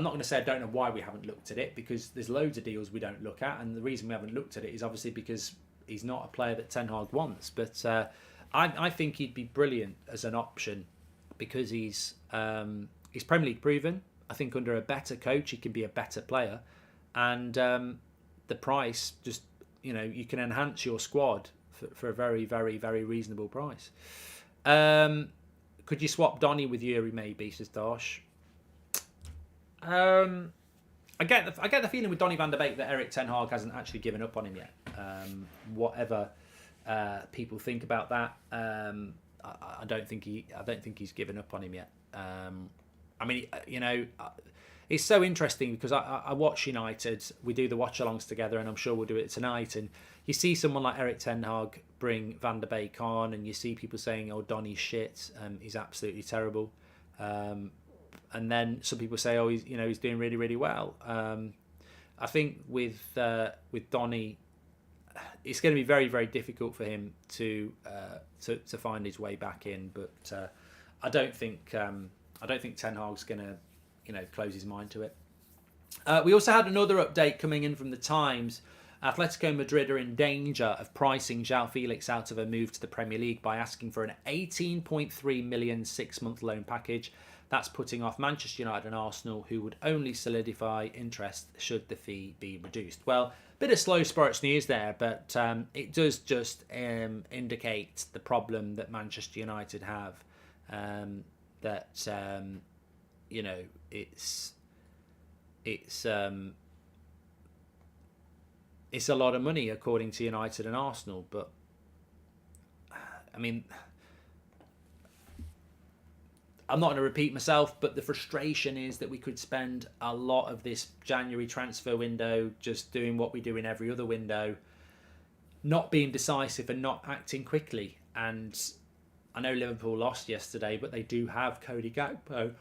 not going to say I don't know why we haven't looked at it, because there's loads of deals we don't look at, and the reason we haven't looked at it is obviously because he's not a player that Ten Hag wants. But I think he'd be brilliant as an option because he's Premier League proven. I think under a better coach, he can be a better player. And the price, just, you can enhance your squad for a very, very, very reasonable price. Could you swap Donny with Yuri maybe, says Darsh? I get the feeling with Donny van de Beek that Erik Ten Hag hasn't actually given up on him yet. Whatever people think about that, I don't think he's given up on him yet. I mean, it's so interesting because I watch United. We do the watch-alongs together, and I'm sure we'll do it tonight. And you see someone like Erik Ten Hag bring Van der Beek on, and you see people saying, "Oh, Donny's shit. He's absolutely terrible." And then some people say, "Oh, he's doing really, really well." I think with Donny, it's going to be very, very difficult for him to find his way back in. But I don't think Ten Hag's going to close his mind to it. We also had another update coming in from the Times. Atletico Madrid are in danger of pricing João Felix out of a move to the Premier League by asking for an 18.3 million 6-month loan package. That's putting off Manchester United and Arsenal, who would only solidify interest should the fee be reduced. Well, bit of slow sports news there, but it does just indicate the problem that Manchester United have. It's a lot of money according to United and Arsenal, but I mean, I'm not going to repeat myself, but the frustration is that we could spend a lot of this January transfer window just doing what we do in every other window, not being decisive and not acting quickly. And I know Liverpool lost yesterday, but they do have Cody Gakpo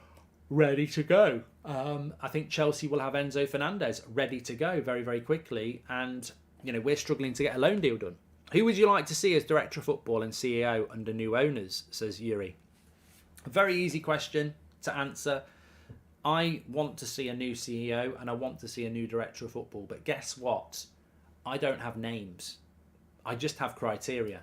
ready to go. I think Chelsea will have Enzo Fernandez ready to go very, very quickly. And, we're struggling to get a loan deal done. Who would you like to see as Director of Football and CEO under new owners, says Yuri. A very easy question to answer. I want to see a new CEO and I want to see a new Director of Football. But guess what? I don't have names. I just have criteria.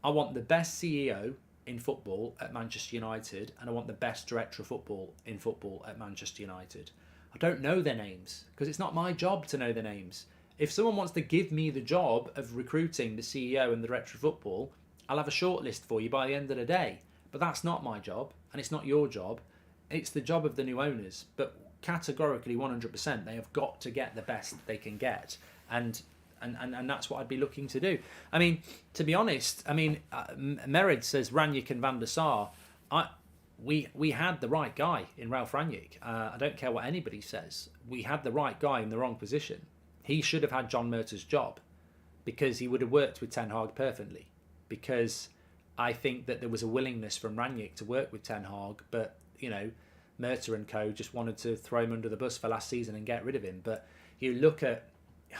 I want the best CEO in football at Manchester United, and I want the best Director of Football in football at Manchester United. I don't know their names because it's not my job to know their names. If someone wants to give me the job of recruiting the CEO and the Director of Football, I'll have a short list for you by the end of the day. But that's not my job, and it's not your job. It's the job of the new owners. But categorically, 100%, they have got to get the best they can get, and that's what I'd be looking to do. I mean, to be honest, Merid says Rangnick and Van der Sar. We had the right guy in Ralf Rangnick. I don't care what anybody says. We had the right guy in the wrong position. He should have had John Murtaugh's job, because he would have worked with Ten Hag perfectly. Because I think that there was a willingness from Rangnick to work with Ten Hag, but Murtaugh and co just wanted to throw him under the bus for last season and get rid of him. But you look at,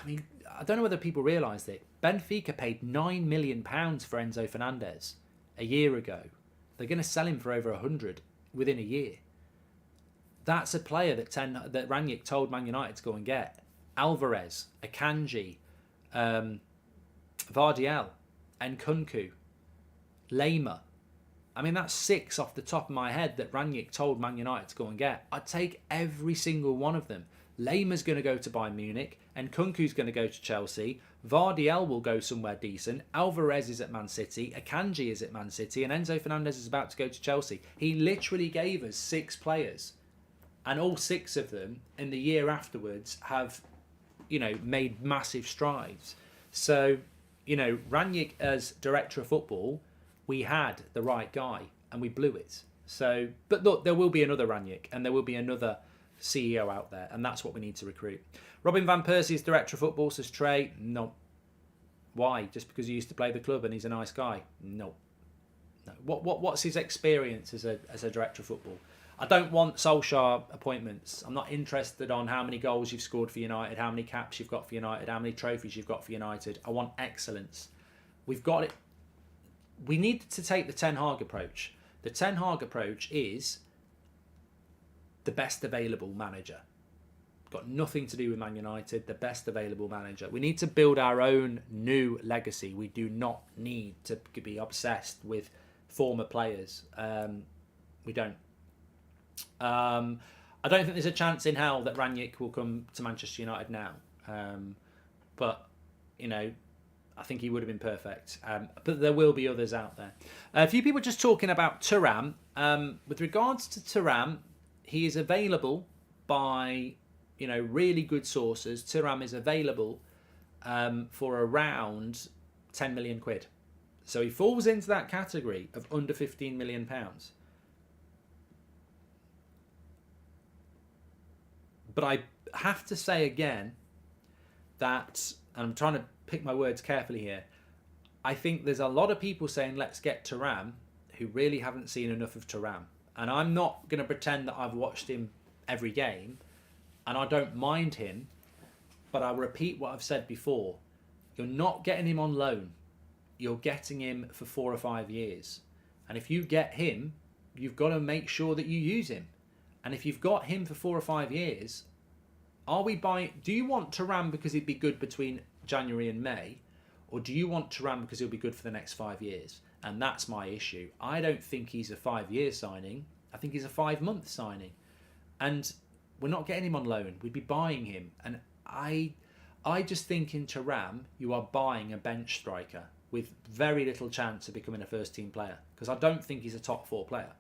I don't know whether people realise it. Benfica paid £9 million for Enzo Fernandez a year ago. They're going to sell him for over 100 within a year. That's a player that Rangnick told Man United to go and get. Alvarez, Akanji, Vardiel, Nkunku, Lema. That's 6 off the top of my head that Rangnick told Man United to go and get. I'd take every single one of them. Lema's going to go to Bayern Munich, Nkunku's going to go to Chelsea, Vardiel will go somewhere decent, Alvarez is at Man City, Akanji is at Man City, and Enzo Fernandez is about to go to Chelsea. He literally gave us 6 players, and all 6 of them in the year afterwards have, made massive strides. So, Rangnick as director of football, we had the right guy and we blew it. So, but look, there will be another Rangnick and there will be another CEO out there, and that's what we need to recruit. Robin Van Persie is director of football, says Trey. No. Why? Just because he used to play the club and he's a nice guy? No. What's his experience as a director of football? I don't want Solskjaer appointments. I'm not interested on how many goals you've scored for United, how many caps you've got for United, how many trophies you've got for United. I want excellence. We've got it. We need to take the Ten Hag approach. The Ten Hag approach is the best available manager. Got nothing to do with Man United, the best available manager. We need to build our own new legacy. We do not need to be obsessed with former players. We don't. I don't think there's a chance in hell that Rangnick will come to Manchester United now. But, I think he would have been perfect. But there will be others out there. A few people just talking about Thuram. With regards to Thuram, he is available by, really good sources. Thuram is available for around 10 million quid. So he falls into that category of under 15 million pounds. But I have to say again that, and I'm trying to pick my words carefully here, I think there's a lot of people saying let's get Thuram who really haven't seen enough of Thuram. And I'm not going to pretend that I've watched him every game, and I don't mind him, but I'll repeat what I've said before. You're not getting him on loan. You're getting him for 4 or 5 years. And if you get him, you've got to make sure that you use him. And if you've got him for 4 or 5 years, do you want Thuram because he'd be good between January and May? Or do you want Thuram because he'll be good for the next 5 years? And that's my issue. I don't think he's a 5-year signing. I think he's a 5-month signing. And we're not getting him on loan. We'd be buying him. And I just think in Thuram, you are buying a bench striker with very little chance of becoming a first-team player. Because I don't think he's a top 4 player.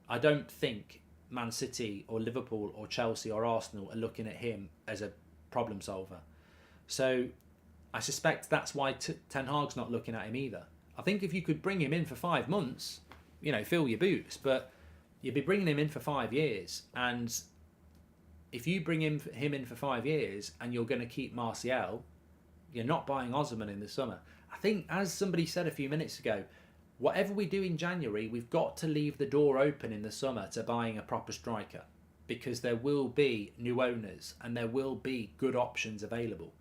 I don't think Man City or Liverpool or Chelsea or Arsenal are looking at him as a problem solver. So I suspect that's why Ten Hag's not looking at him either. I think if you could bring him in for 5 months, fill your boots, but you'd be bringing him in for 5 years. And if you bring him in for 5 years and you're going to keep Martial, you're not buying Osimhen in the summer. I think, as somebody said a few minutes ago, whatever we do in January, we've got to leave the door open in the summer to buying a proper striker, because there will be new owners and there will be good options available.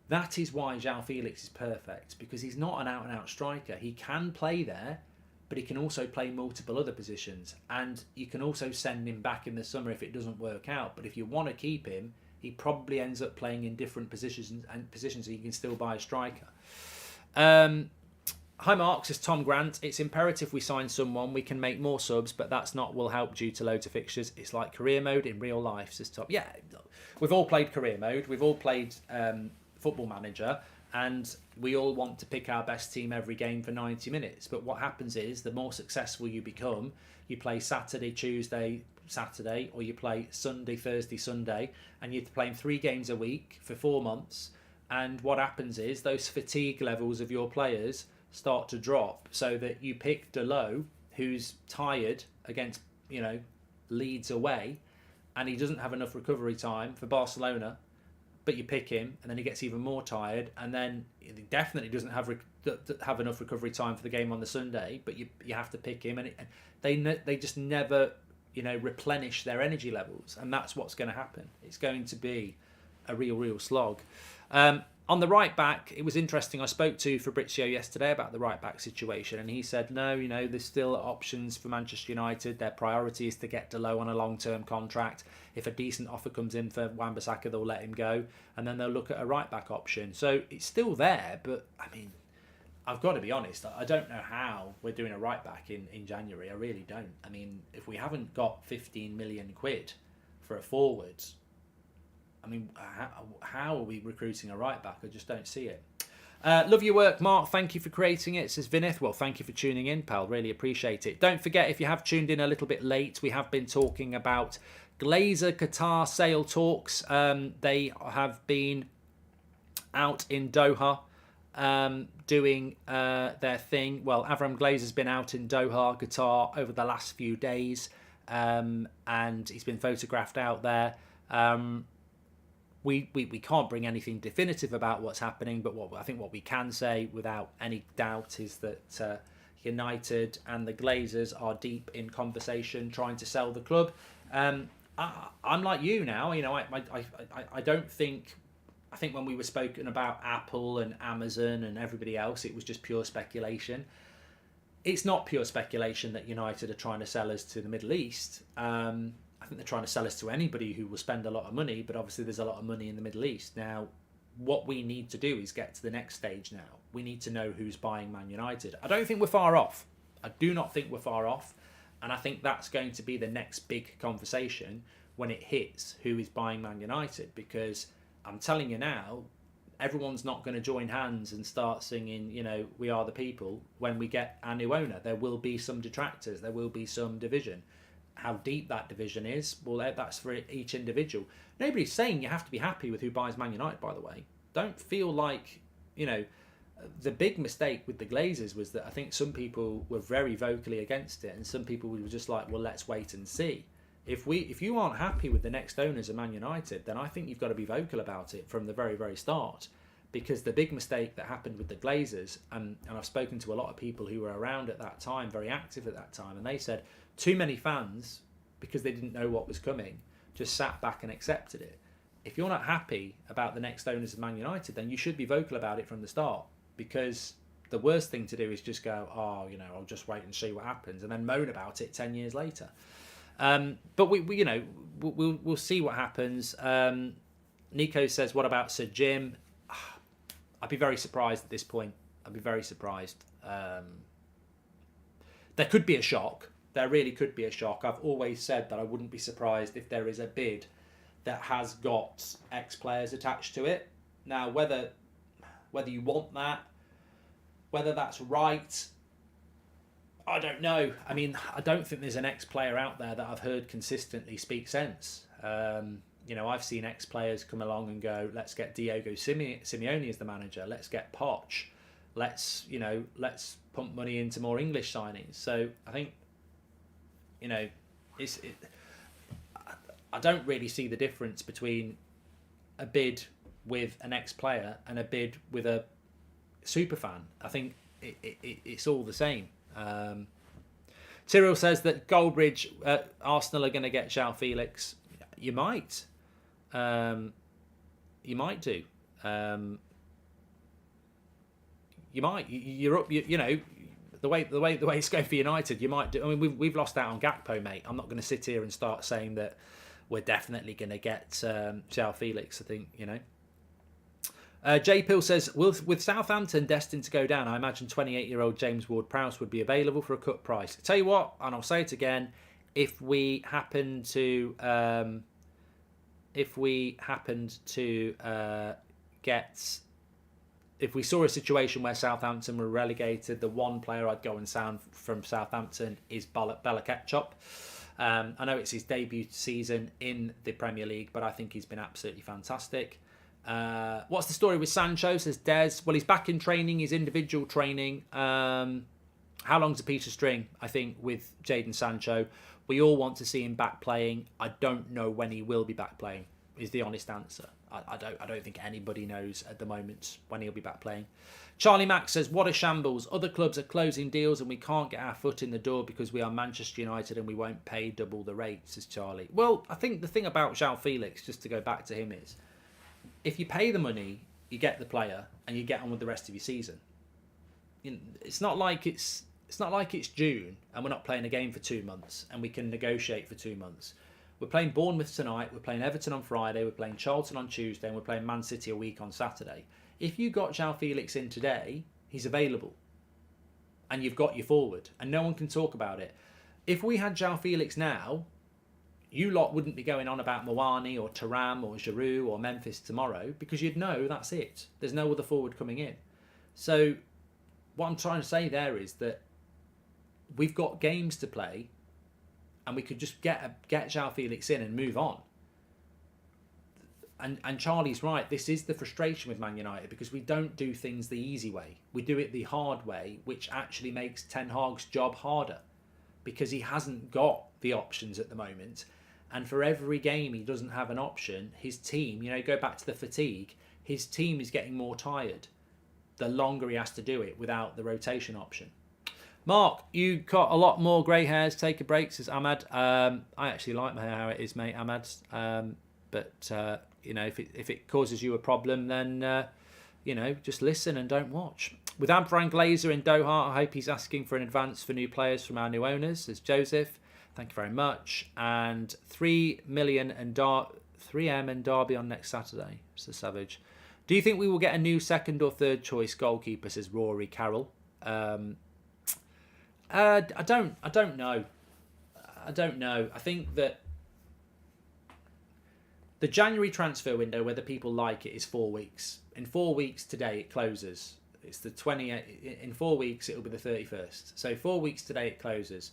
That is why João Felix is perfect, because he's not an out-and-out striker. He can play there, but he can also play multiple other positions. And you can also send him back in the summer if it doesn't work out. But if you want to keep him, he probably ends up playing in different positions so you can still buy a striker. Hi Mark, says Tom Grant. It's imperative we sign someone. We can make more subs, but that's not will help due to loads of fixtures. It's like career mode in real life, says Tom. Yeah, we've all played career mode. We've all played Football Manager. And we all want to pick our best team every game for 90 minutes. But what happens is, the more successful you become, you play Saturday, Tuesday, Saturday, or you play Sunday, Thursday, Sunday, and you're playing 3 games a week for 4 months. And what happens is, those fatigue levels of your players start to drop, so that you pick Delo, who's tired against, Leeds away, and he doesn't have enough recovery time for Barcelona. But you pick him, and then he gets even more tired, and then he definitely doesn't have enough recovery time for the game on the Sunday. But you have to pick him, and they just never replenish their energy levels, and that's what's going to happen. It's going to be a real slog. On the right back, it was interesting. I spoke to Fabrizio yesterday about the right back situation, and he said, no, there's still options for Manchester United. Their priority is to get Delo on a long-term contract. If a decent offer comes in for Wan-Bissaka, they'll let him go, and then they'll look at a right back option. So it's still there, but I've got to be honest, I don't know how we're doing a right back in January. I really don't. If we haven't got 15 million quid for a forward, how are we recruiting a right back? I just don't see it. Love your work, Mark. Thank you for creating it, says Vinith. Well, thank you for tuning in, pal. Really appreciate it. Don't forget, if you have tuned in a little bit late, we have been talking about Glazer QATAR sale talks. They have been out in Doha doing their thing. Well, Avram Glazer's been out in Doha, Qatar, over the last few days, and he's been photographed out there. We can't bring anything definitive about what's happening, but I think what we can say without any doubt is that United and the Glazers are deep in conversation trying to sell the club. I'm like you now. I don't think. I think when we were spoken about Apple and Amazon and everybody else, it was just pure speculation. It's not pure speculation that United are trying to sell us to the Middle East. I think they're trying to sell us to anybody who will spend a lot of money, but obviously there's a lot of money in the Middle East. Now, what we need to do is get to the next stage now. We need to know who's buying Man United. I don't think we're far off. I do not think we're far off. And I think that's going to be the next big conversation when it hits who is buying Man United. Because I'm telling you now, everyone's not going to join hands and start singing, We Are the People when we get our new owner. There will be some detractors. There will be some division. How deep that division is, well, that's for each individual. Nobody's saying you have to be happy with who buys Man United, by the way. Don't feel like, the big mistake with the Glazers was that I think some people were very vocally against it, and some people were just like, well, let's wait and see. If you aren't happy with the next owners of Man United, then I think you've got to be vocal about it from the very, very start. Because the big mistake that happened with the Glazers, and I've spoken to a lot of people who were around at that time, very active at that time, and they said too many fans, because they didn't know what was coming, just sat back and accepted it. If you're not happy about the next owners of Man United, then you should be vocal about it from the start, because the worst thing to do is just go, I'll just wait and see what happens, and then moan about it 10 years later. But we'll see what happens. Nico says, what about Sir Jim? I'd be very surprised at this point. I'd be very surprised. There could be a shock. There really could be a shock. I've always said that I wouldn't be surprised if there is a bid that has got ex-players attached to it. Now, whether you want that, whether that's right, I don't know. I don't think there's an ex-player out there that I've heard consistently speak sense. I've seen ex-players come along and go, let's get Diego Simeone as the manager. Let's get Poch. Let's pump money into more English signings. So I think, I don't really see the difference between a bid with an ex-player and a bid with a super fan. I think it's all the same. Tyrrell says that Goldbridge, Arsenal are going to get João Felix. You might. You might do. You might. You're up. The way it's going for United, you might do. We've lost out on Gakpo, mate. I'm not going to sit here and start saying that we're definitely going to get João Felix. I think J Pill says, with Southampton destined to go down, I imagine 28-year-old James Ward-Prowse would be available for a cut price. Tell you what, and I'll say it again, if we happened to get if we saw a situation where Southampton were relegated, the one player I'd go and sound from Southampton is Bella Ketchup. I know it's his debut season in the Premier League, but I think he's been absolutely fantastic. What's the story with Sancho, says Des? Well, he's back in training, his individual training. How long's a piece of string, I think, with Jadon Sancho? We all want to see him back playing. I don't know when he will be back playing, is the honest answer. I don't think anybody knows at the moment when he'll be back playing. Charlie Mack says, what a shambles. Other clubs are closing deals and we can't get our foot in the door because we are Manchester United and we won't pay double the rate, says Charlie. Well, I think the thing about João Felix, just to go back to him, is if you pay the money, you get the player and you get on with the rest of your season. It's not like it's June and we're not playing a game for 2 months and we can negotiate for 2 months. We're playing Bournemouth tonight, we're playing Everton on Friday, we're playing Charlton on Tuesday, and we're playing Man City a week on Saturday. If you got João Felix in today, he's available. And you've got your forward, and no one can talk about it. If we had João Felix now, you lot wouldn't be going on about Mawani or Thuram or Giroud or Memphis tomorrow, because you'd know that's it. There's no other forward coming in. So what I'm trying to say there is that we've got games to play, and we could just get João Felix in and move on. And Charlie's right, this is the frustration with Man United, because we don't do things the easy way. We do it the hard way, which actually makes Ten Hag's job harder, because he hasn't got the options at the moment. And for every game he doesn't have an option, his team, go back to the fatigue, his team is getting more tired the longer he has to do it without the rotation option. Mark, you got a lot more grey hairs. Take a break, says Ahmad. I actually like my hair how it is, mate, Ahmad. But if it causes you a problem, then just listen and don't watch. With Amfran Glazer in Doha, I hope he's asking for an advance for new players from our new owners, says Joseph. Thank you very much. And 3 million and 3M and Derby on next Saturday, says Savage. Do you think we will get a new second or third choice goalkeeper, says Rory Carroll. I don't know. I think that the January transfer window, whether people like it, is 4 weeks. In 4 weeks today it closes. It's the 20th. In 4 weeks it'll be the 31st. So 4 weeks today it closes.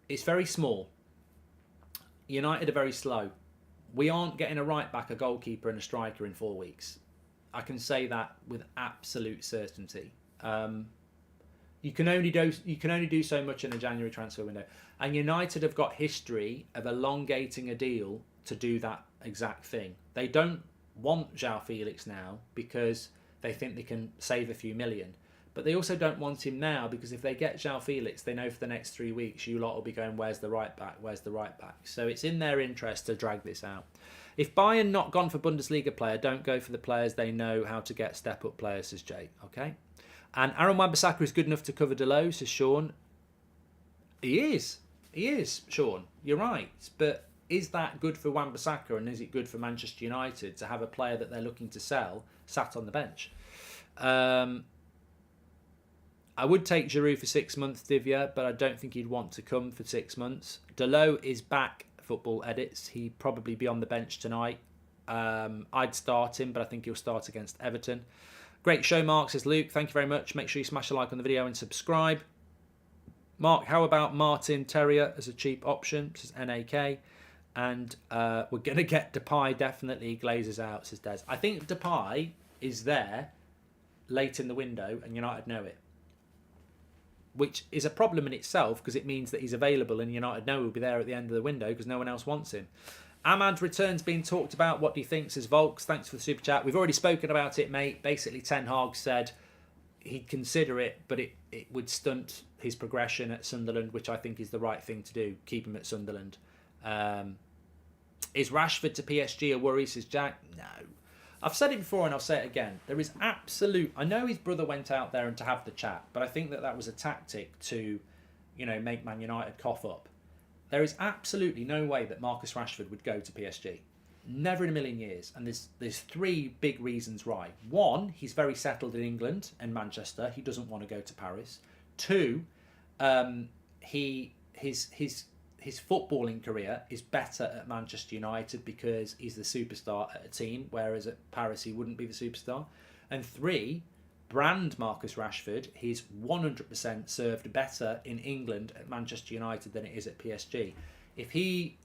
It's very small. United are very slow. We aren't getting a right back, a goalkeeper and a striker in 4 weeks. I can say that with absolute certainty. You can only do so much in a January transfer window, and United have got history of elongating a deal to do that exact thing. They don't want João Felix now because they think they can save a few million, but they also don't want him now because if they get João Felix, they know for the next 3 weeks you lot will be going, "Where's the right back? Where's the right back?" So it's in their interest to drag this out. If Bayern not gone for Bundesliga player, don't go for the players they know how to get step-up players, says Jay. Okay. And Aaron Wan-Bissaka is good enough to cover Delo, says Sean. He is, Sean. You're right. But is that good for Wan-Bissaka, and is it good for Manchester United to have a player that they're looking to sell sat on the bench? I would take Giroud for 6 months, Divya, but I don't think he'd want to come for 6 months. Delo is back, Football Edits. He'd probably be on the bench tonight. I'd start him, but I think he'll start against Everton. Great show, Mark, says Luke. Thank you very much. Make sure you smash a like on the video and subscribe. Mark, how about Martin Terrier as a cheap option, says NAK. And we're going to get Depay, definitely. Glazers out, says Des. I think Depay is there late in the window and United know it, which is a problem in itself because it means that he's available and United know he'll be there at the end of the window because no one else wants him. Ahmad's return's being talked about. What do you think, says Volks? Thanks for the super chat. We've already spoken about it, mate. Basically, Ten Hag said he'd consider it, but it would stunt his progression at Sunderland, which I think is the right thing to do. Keep him at Sunderland. Is Rashford to PSG a worry, says Jack? No. I've said it before and I'll say it again. There is absolute... I know his brother went out there and to have the chat, but I think that was a tactic to, make Man United cough up. There is absolutely no way that Marcus Rashford would go to PSG. Never in a million years. And there's 3 big reasons why. 1, he's very settled in England and Manchester. He doesn't want to go to Paris. 2, his footballing career is better at Manchester United because he's the superstar at a team, whereas at Paris he wouldn't be the superstar. And 3, brand Marcus Rashford, he's 100% served better in England at Manchester United than it is at PSG. If he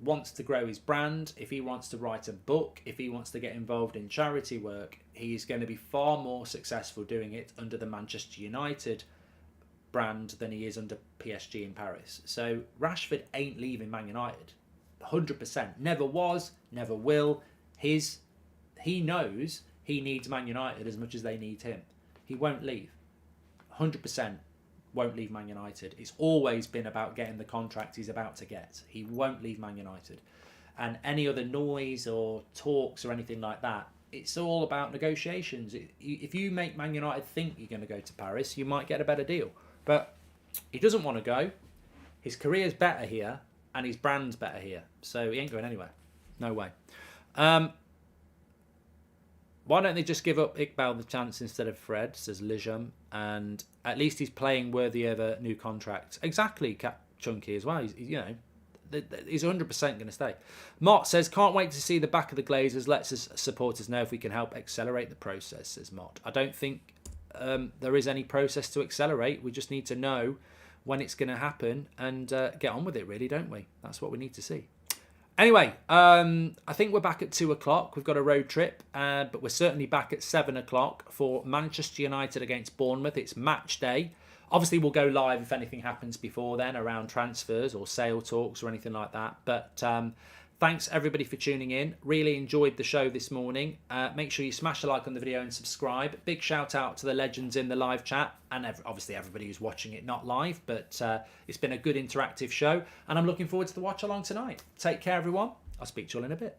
wants to grow his brand, if he wants to write a book, if he wants to get involved in charity work, he's going to be far more successful doing it under the Manchester United brand than he is under PSG in Paris. So Rashford ain't leaving Man United. 100%. Never was, never will. He knows he needs Man United as much as they need him. He won't leave. 100% won't leave Man United. It's always been about getting the contract he's about to get. He won't leave Man United. And any other noise or talks or anything like that, it's all about negotiations. If you make Man United think you're going to go to Paris, you might get a better deal. But he doesn't want to go. His career's better here and his brand's better here. So he ain't going anywhere. No way. Why don't they just give up Iqbal the chance instead of Fred, says Lijam, and at least he's playing worthy of a new contract. Exactly, Chunky as well. He's 100% going to stay. Mott says, can't wait to see the back of the Glazers. Let's as supporters know if we can help accelerate the process, says Mott. I don't think there is any process to accelerate. We just need to know when it's going to happen and get on with it, really, don't we? That's what we need to see. Anyway, I think we're back at 2 o'clock. We've got a road trip, but we're certainly back at 7 o'clock for Manchester United against Bournemouth. It's match day. Obviously, we'll go live if anything happens before then around transfers or sale talks or anything like that. But thanks, everybody, for tuning in. Really enjoyed the show this morning. Make sure you smash a like on the video and subscribe. Big shout out to the legends in the live chat and obviously everybody who's watching it not live. But it's been a good interactive show and I'm looking forward to the watch along tonight. Take care, everyone. I'll speak to you all in a bit.